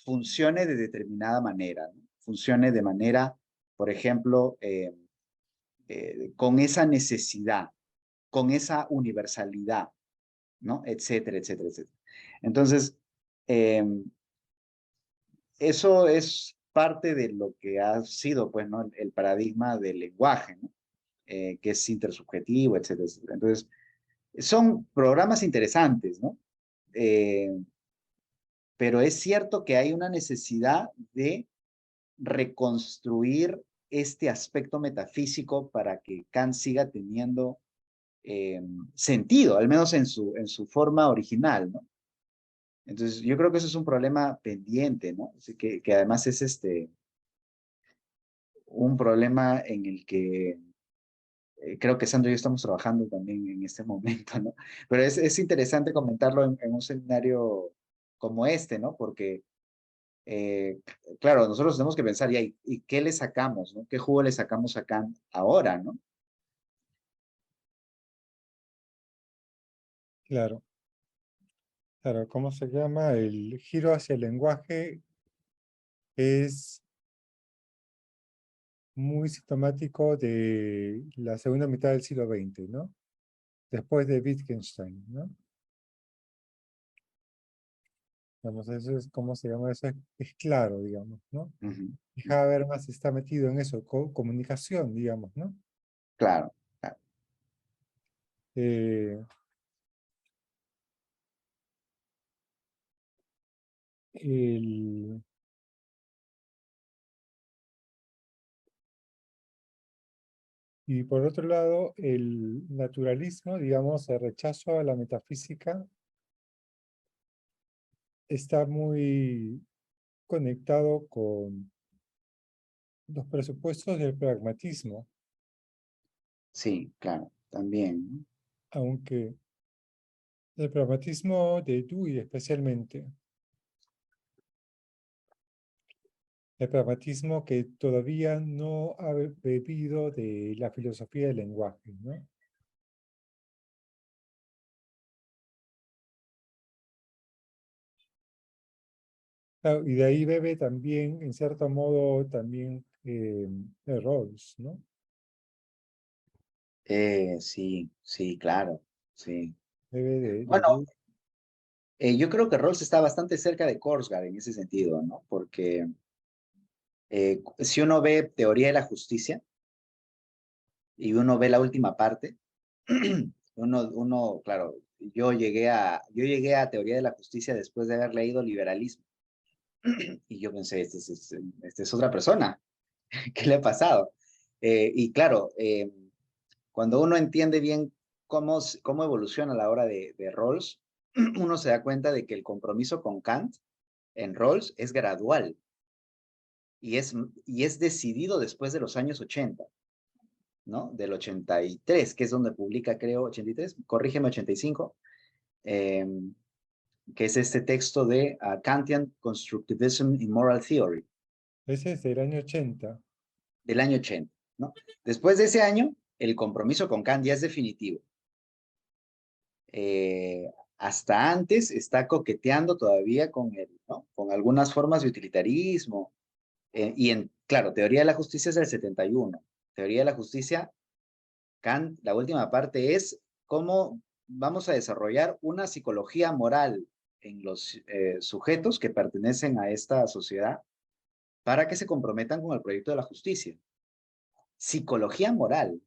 funcione de determinada manera, ¿no? Funcione de manera, por ejemplo, con esa necesidad, con esa universalidad, ¿no? Etcétera, etcétera, etcétera. Entonces, eh, eso es parte de lo que ha sido, pues, ¿no? El paradigma del lenguaje, ¿no? Que es intersubjetivo, etcétera, etcétera. Entonces, son programas interesantes, ¿no? Eh, pero es cierto que hay una necesidad de reconstruir este aspecto metafísico para que Kant siga teniendo sentido, al menos en su forma original, ¿no? Entonces, yo creo que eso es un problema pendiente, ¿no? Así que además es un problema en el que creo que Sandro y yo estamos trabajando también en este momento, ¿no? Pero es interesante comentarlo en un seminario como este, ¿no? Porque, claro, nosotros tenemos que pensar, ¿y qué le sacamos, ¿no? ¿Qué jugo le sacamos a Kant ahora, ¿no? Claro, claro, ¿cómo se llama? El giro hacia el lenguaje es muy sintomático de la segunda mitad del siglo XX, ¿no? Después de Wittgenstein, ¿no? Digamos, eso es, ¿cómo se llama? Eso es claro, digamos, ¿no? Ujú. Y Habermas está metido en eso, comunicación, digamos, ¿no? Claro, claro. Eh, el, Y por otro lado, el naturalismo, digamos, el rechazo a la metafísica, está muy conectado con los presupuestos del pragmatismo, Sí, claro, también, ¿no? aunque el pragmatismo de Dewey especialmente, el pragmatismo que todavía no ha bebido de la filosofía del lenguaje, ¿no? Claro, y de ahí bebe también, en cierto modo, también de Rawls, ¿no? Sí, sí, claro, sí. Bebe de Bueno, Dewey. yo creo que Rawls está bastante cerca de Korsgaard en ese sentido, ¿no? Porque si uno ve teoría de la justicia y uno ve la última parte, claro, yo llegué a teoría de la justicia después de haber leído liberalismo. Y yo pensé, este es otra persona. ¿Qué le ha pasado? Y claro, cuando uno entiende bien cómo evoluciona la obra de Rawls, uno se da cuenta de que el compromiso con Kant en Rawls es gradual y es decidido después de los años 80, ¿no? Del 83, que es donde publica, creo, 83, corrígeme, 85, eh, que es este texto de Kantian Constructivism in Moral Theory, Ese es del año 80. del año 80, ¿no? Después de ese año, el compromiso con Kant ya es definitivo. Hasta antes está coqueteando todavía ¿no? Con algunas formas de utilitarismo. Claro, teoría de la justicia es del 71. Teoría de la justicia, Kant, la última parte es cómo vamos a desarrollar una psicología moral en los sujetos que pertenecen a esta sociedad para que se comprometan con el proyecto de la justicia. Psicología moral.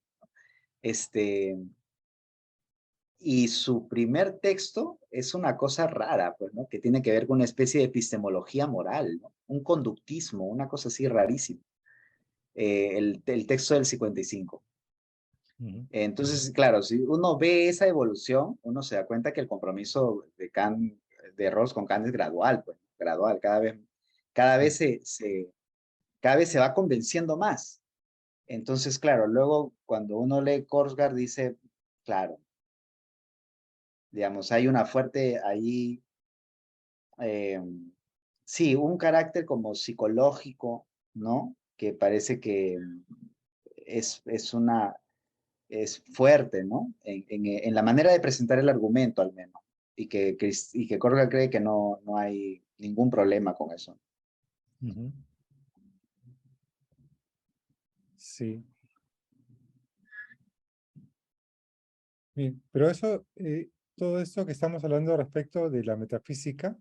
Y su primer texto es una cosa rara, pues, ¿no? Que tiene que ver con una especie de epistemología moral, ¿no? Un conductismo, una cosa así rarísima. El texto del 55. Ujú. Entonces, claro, si uno ve esa evolución, uno se da cuenta que el compromiso de Kant, de Rawls con Kant es gradual, pues, gradual, cada vez se va convenciendo más. Entonces, claro, luego cuando uno lee Korsgaard dice, claro, digamos, hay una fuerte ahí, sí, un carácter como psicológico, ¿no? Que parece que es fuerte, ¿no? En la manera de presentar el argumento, al menos. Y que Korsgaard cree que no hay ningún problema con eso. Ujú. Sí. Bien, pero eso, todo esto que estamos hablando respecto de la metafísica,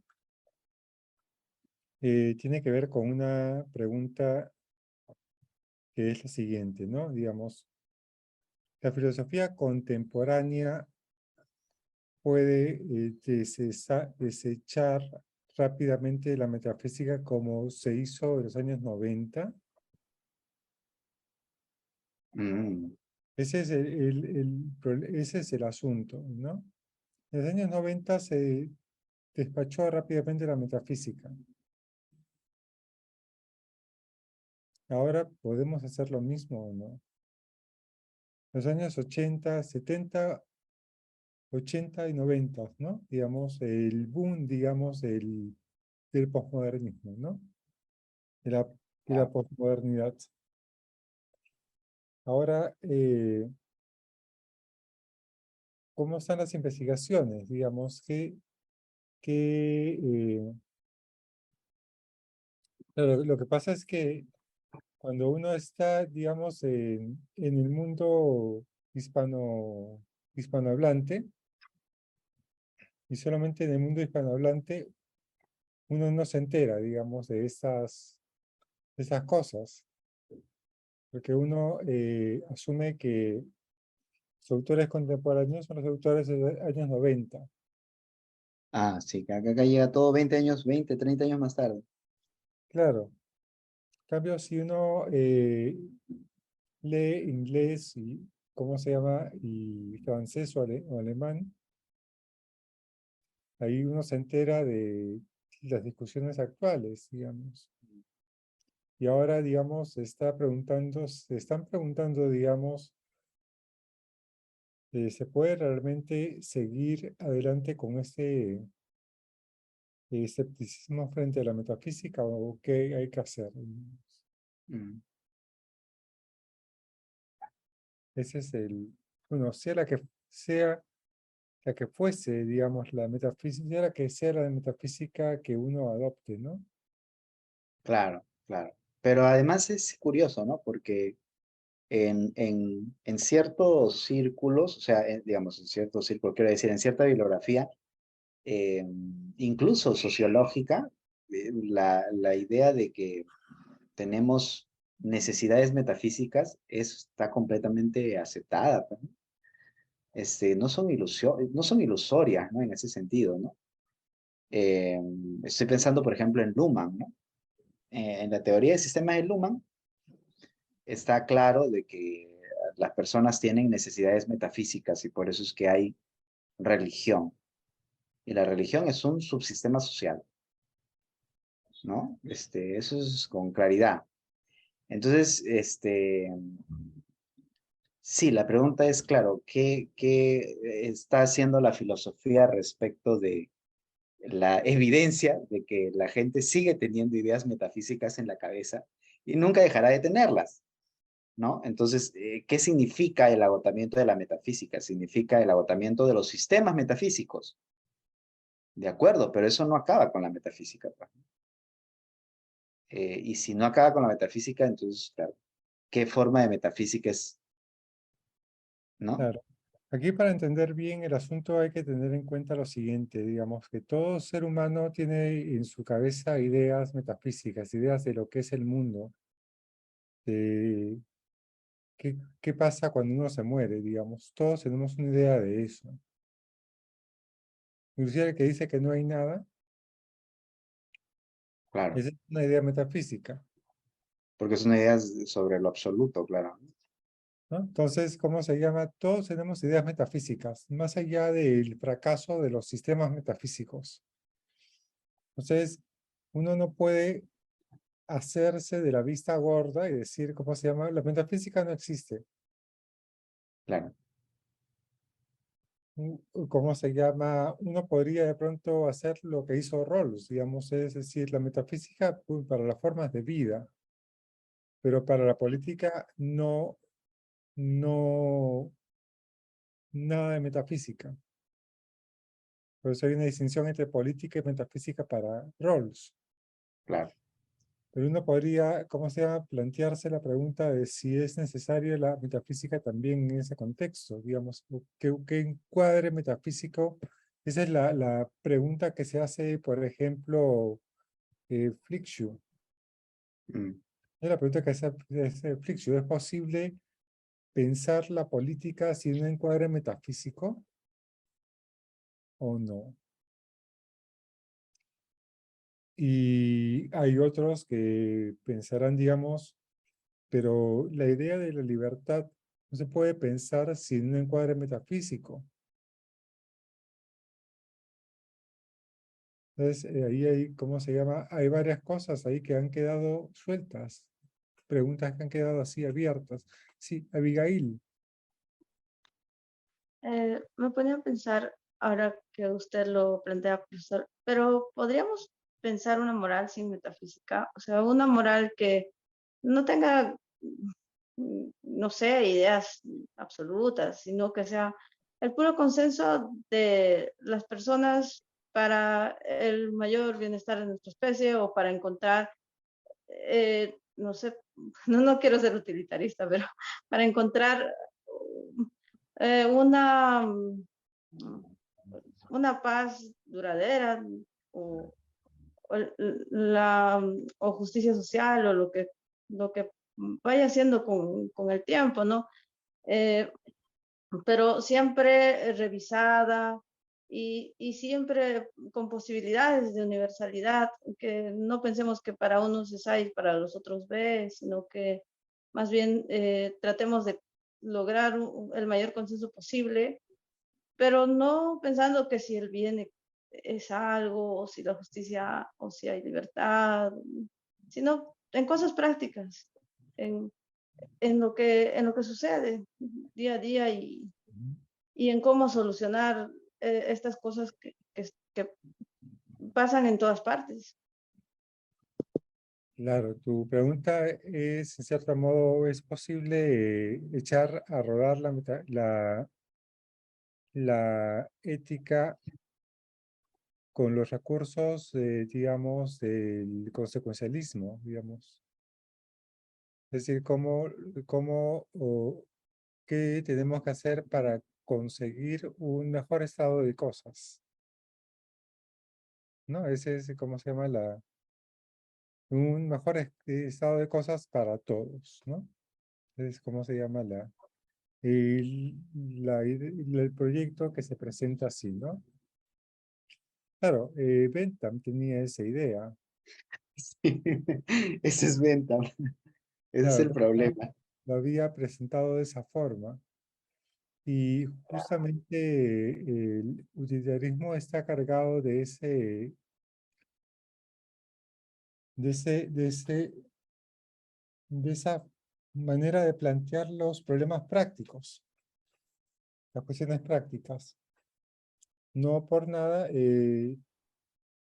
tiene que ver con una pregunta que es la siguiente, ¿no? Digamos, la filosofía contemporánea puede desechar rápidamente la metafísica como se hizo en los años 90. Mm, Ese es el asunto, ¿no? En los años 90 se despachó rápidamente la metafísica. Ahora podemos hacer lo mismo, ¿no? Los años 80, 70, 80 y 90, ¿no? Digamos, el boom, digamos, del posmodernismo, ¿no? De la posmodernidad. Ahora, ¿cómo están las investigaciones? Digamos lo que pasa es que cuando uno está, digamos, en el mundo hispanohablante, y solamente en el mundo hispanohablante, uno no se entera, digamos, de esas cosas, porque uno asume que los autores contemporáneos son los autores de los años 90. sí, que acá llega todo 20 años, 20, 30 años más tarde. Claro. En cambio, si uno lee inglés y, ¿cómo se llama? Y francés o alemán, ahí uno se entera de las discusiones actuales, digamos. Y ahora, digamos, se están preguntando, digamos, ¿se puede realmente seguir adelante con este escepticismo frente a la metafísica o qué hay que hacer? Mm. Ese es bueno, sea la que fuese, digamos, la metafísica, sea la que sea la metafísica que uno adopte, ¿no? Claro, claro. Pero además es curioso, ¿no? Porque en ciertos círculos, o sea, digamos, en ciertos círculos, quiero decir, en cierta bibliografía, eh, incluso sociológica, la idea de que tenemos necesidades metafísicas está completamente aceptada, pues, ¿no? No son ilusorias, ¿no? En ese sentido, ¿no? Eh, Estoy pensando, por ejemplo, en Luhmann, ¿no? En la teoría de sistemas de Luhmann está claro de que las personas tienen necesidades metafísicas y por eso es que hay religión. Y la religión es un subsistema social, ¿no? Eso es con claridad. Entonces, sí, la pregunta es, claro, ¿qué está haciendo la filosofía respecto de la evidencia de que la gente sigue teniendo ideas metafísicas en la cabeza y nunca dejará de tenerlas? ¿No? Entonces, ¿qué significa el agotamiento de la metafísica? Significa el agotamiento de los sistemas metafísicos. De acuerdo, pero eso no acaba con la metafísica, pues. Y si no acaba con la metafísica, entonces, claro, ¿qué forma de metafísica es? ¿No? Claro. Aquí para entender bien el asunto hay que tener en cuenta lo siguiente, digamos, que todo ser humano tiene en su cabeza ideas metafísicas, ideas de lo que es el mundo, de qué pasa cuando uno se muere, digamos. Todos tenemos una idea de eso. Inclusive el que dice que no hay nada, Claro, esa es una idea metafísica, porque es una idea sobre lo absoluto, claro. ¿no? Entonces, ¿cómo se llama? Todos tenemos ideas metafísicas, más allá del fracaso de los sistemas metafísicos. Entonces, uno no puede hacerse de la vista gorda y decir, ¿cómo se llama? La metafísica no existe. Claro, ¿Cómo se llama? Uno podría de pronto hacer lo que hizo Rawls, digamos, es decir, la metafísica para las formas de vida, pero para la política no, nada de metafísica. Por eso hay una distinción entre política y metafísica para Rawls. claro. Pero uno podría, ¿cómo se llama?, plantearse la pregunta de si es necesaria la metafísica también en ese contexto, digamos, ¿qué encuadre metafísico? Esa es la pregunta que se hace, por ejemplo, Flixu. Mm, Es la pregunta que hace Flixu. ¿Es posible pensar la política sin un encuadre metafísico o no? Y hay otros que pensarán, digamos, pero la idea de la libertad no se puede pensar sin un encuadre metafísico. Entonces, ahí hay, ¿cómo se llama? Hay varias cosas ahí que han quedado sueltas, preguntas que han quedado así abiertas. Sí, Abigail, Me ponía a pensar, ahora que usted lo plantea, profesor, pero podríamos pensar una moral sin metafísica, o sea, una moral que no tenga, no sé, ideas absolutas, sino que sea el puro consenso de las personas para el mayor bienestar de nuestra especie o para encontrar, no sé, no quiero ser utilitarista, pero para encontrar una una paz duradera o, o justicia social o lo que vaya haciendo con el tiempo, ¿no? Eh, pero siempre revisada y siempre con posibilidades de universalidad, que no pensemos que para unos es A y para los otros B, sino que más bien tratemos de lograr el mayor consenso posible, pero no pensando que si el bien es algo, o si la justicia, o si hay libertad, sino en cosas prácticas, en lo que sucede día a día y en cómo solucionar estas cosas que pasan en todas partes. Claro, tu pregunta es, en cierto modo, ¿es posible echar a rodar la ética con los recursos, digamos, del consecuencialismo, digamos? Es decir, qué tenemos que hacer para conseguir un mejor estado de cosas, ¿no? Ese es, ¿cómo se llama? Un mejor estado de cosas para todos, ¿no? Es cómo se llama el proyecto que se presenta así, ¿no? Claro, Bentham tenía esa idea. Sí, ese es venta, ese es Claro, el problema. lo había presentado de esa forma. Y justamente el utilitarismo está cargado de esa manera de plantear los problemas prácticos, las cuestiones prácticas. No por nada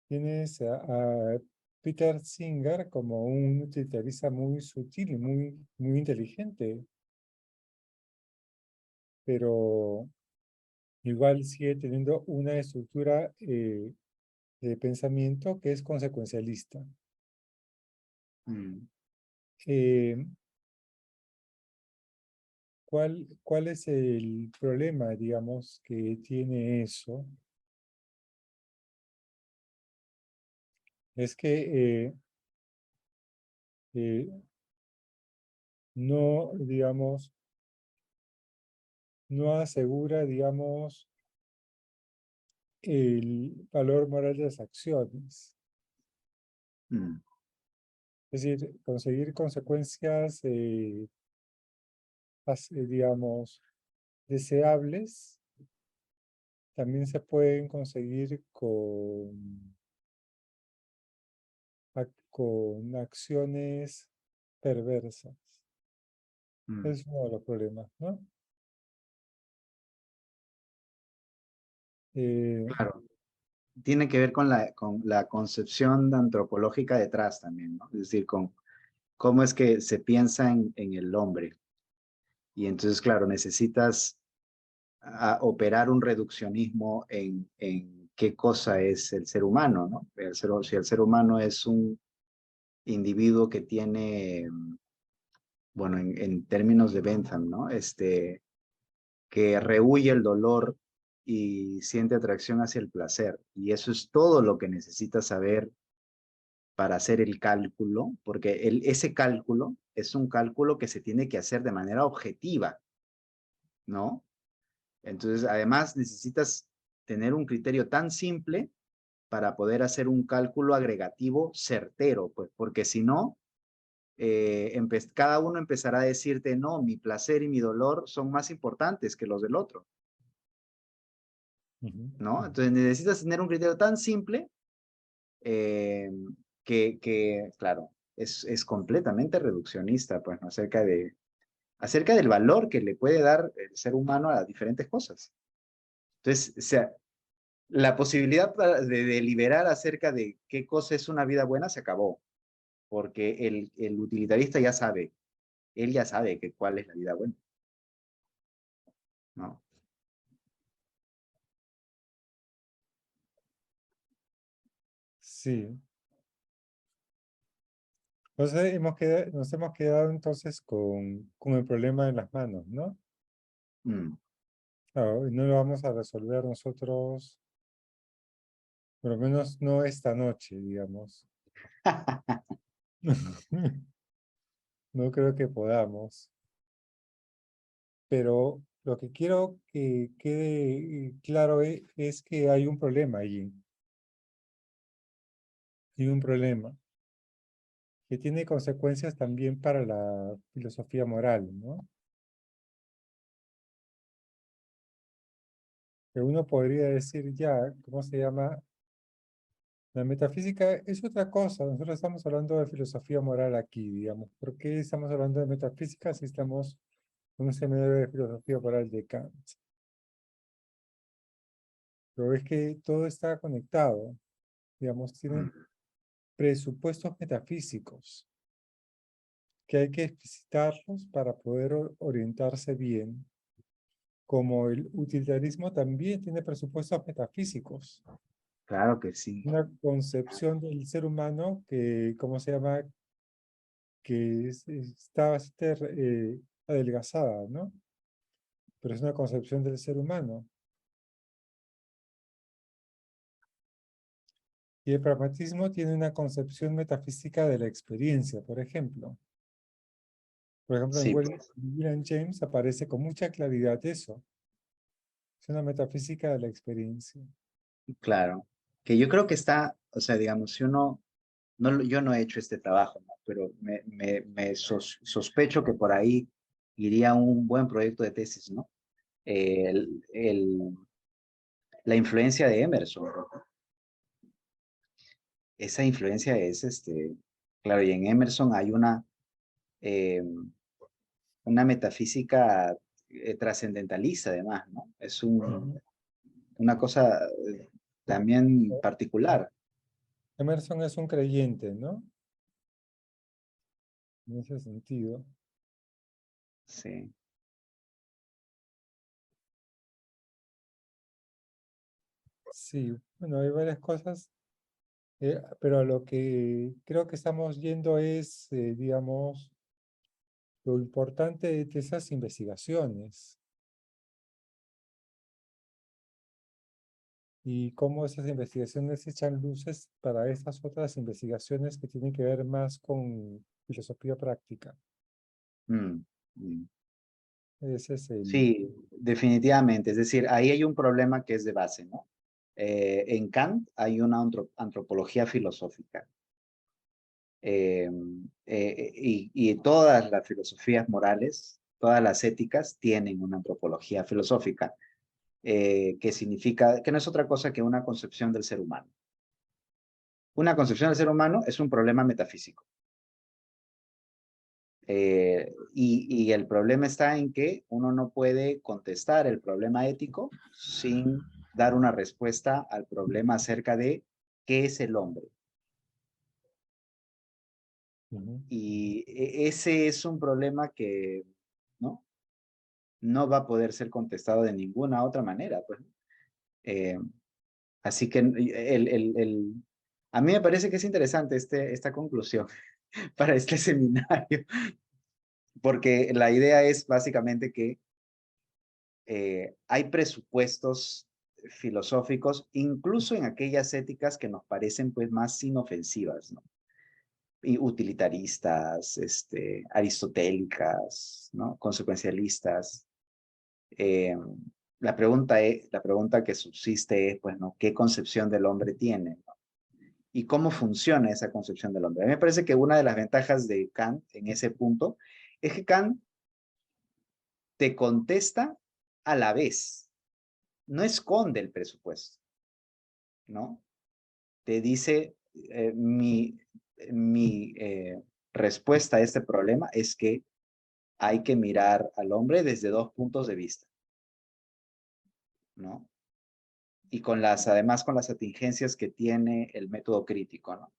tienes a Peter Singer como un utilitarista muy sutil y muy inteligente, pero igual sigue teniendo una estructura de pensamiento que es consecuencialista. Mm, Eh, ¿Cuál es el problema, digamos, que tiene eso? Es que eh, no, digamos, no asegura, digamos, el valor moral de las acciones. mm, Es decir, conseguir consecuencias, digamos, deseables, también se pueden conseguir con acciones perversas. mm. Es uno de los problemas, ¿no? Eh, Claro, tiene que ver con la concepción antropológica detrás también, ¿no? Es decir, con cómo es que se piensa en el hombre. Y entonces, claro, necesitas operar un reduccionismo en qué cosa es el ser humano, ¿no? Si el ser humano es un individuo que tiene, bueno, en términos de Bentham, ¿no? Que rehúye el dolor y siente atracción hacia el placer. Y eso es todo lo que necesitas saber para hacer el cálculo, porque ese cálculo es un cálculo que se tiene que hacer de manera objetiva, ¿no? Entonces, además, necesitas tener un criterio tan simple para poder hacer un cálculo agregativo certero, pues, porque si no, cada uno empezará a decirte, no, mi placer y mi dolor son más importantes que los del otro, ¿no? Entonces necesitas tener un criterio tan simple eh, claro, es completamente reduccionista, pues, ¿no? Acerca del valor que le puede dar el ser humano a diferentes cosas. Entonces, o sea, la posibilidad de deliberar acerca de qué cosa es una vida buena se acabó, porque el utilitarista ya sabe, él ya sabe cuál es la vida buena, ¿no? sí. Entonces nos hemos quedado entonces con el problema en las manos, ¿no? Mm. Claro, y no lo vamos a resolver nosotros, por lo menos no esta noche, digamos. No creo que podamos, pero lo que quiero que quede claro es que hay un problema allí. Hay un problema que tiene consecuencias también para la filosofía moral, ¿no? Que uno podría decir ya, ¿cómo se llama? La metafísica es otra cosa. Nosotros estamos hablando de filosofía moral aquí, digamos. ¿Por qué estamos hablando de metafísica si estamos en un seminario de filosofía moral de Kant? Pero es que todo está conectado, digamos, tienen presupuestos metafísicos que hay que explicitarlos para poder orientarse bien. Como el utilitarismo también tiene presupuestos metafísicos. Claro que sí. Una concepción del ser humano que, ¿cómo se llama? Que está bastante adelgazada, ¿no? Pero es una concepción del ser humano. Y el pragmatismo tiene una concepción metafísica de la experiencia, por ejemplo. Por ejemplo, en Sí, pues, William James aparece con mucha claridad eso. Es una metafísica de la experiencia. claro. Que yo creo que está, o sea, digamos, si uno, yo no he hecho este trabajo, ¿no? Pero sospecho que por ahí iría un buen proyecto de tesis, ¿no? El, el- la influencia de Emerson, ¿no? Esa influencia es, claro, y en Emerson hay eh, una metafísica trascendentalista, además, ¿no? Es Ujú. una cosa también particular. Emerson es un creyente, ¿no? En ese sentido. Sí. Sí, bueno, hay varias cosas, pero a lo que creo que estamos yendo es, digamos, lo importante de esas investigaciones y cómo esas investigaciones echan luces para estas otras investigaciones que tienen que ver más con filosofía práctica. Mm, mm. Ese es el... Sí, definitivamente. Es decir, ahí hay un problema que es de base, ¿no? En Kant hay una antropología filosófica. Eh, y todas las filosofías morales, todas las éticas tienen una antropología filosófica, que significa, que no es otra cosa que una concepción del ser humano. Una concepción del ser humano es un problema metafísico. Y el problema está en que uno no puede contestar el problema ético sin dar una respuesta al problema acerca de qué es el hombre. Ujú, Y ese es un problema que no, no va a poder ser contestado de ninguna otra manera. Pues. Eh, Así que a mí me parece que es interesante esta conclusión para este seminario, porque la idea es básicamente que hay presupuestos filosóficos, incluso en aquellas éticas que nos parecen pues más inofensivas, ¿no? Y utilitaristas, aristotélicas, ¿no? Consecuencialistas. Eh, la pregunta que subsiste es, pues, ¿no? ¿Qué concepción del hombre tiene? ¿No? ¿Y cómo funciona esa concepción del hombre? A mí me parece que una de las ventajas de Kant en ese punto es que Kant te contesta a la vez, no esconde el presupuesto, ¿no? Te dice, mi respuesta a este problema es que hay que mirar al hombre desde dos puntos de vista, ¿no? Y además con las atingencias que tiene el método crítico, ¿no?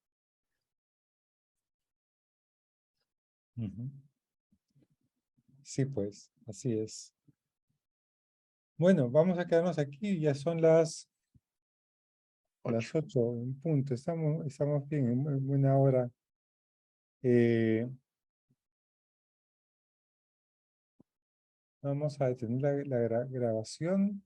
ujú. Sí, pues, así es. Bueno, vamos a quedarnos aquí, ya son las 8 en punto, estamos bien, en buena hora. Eh, Vamos a detener la grabación.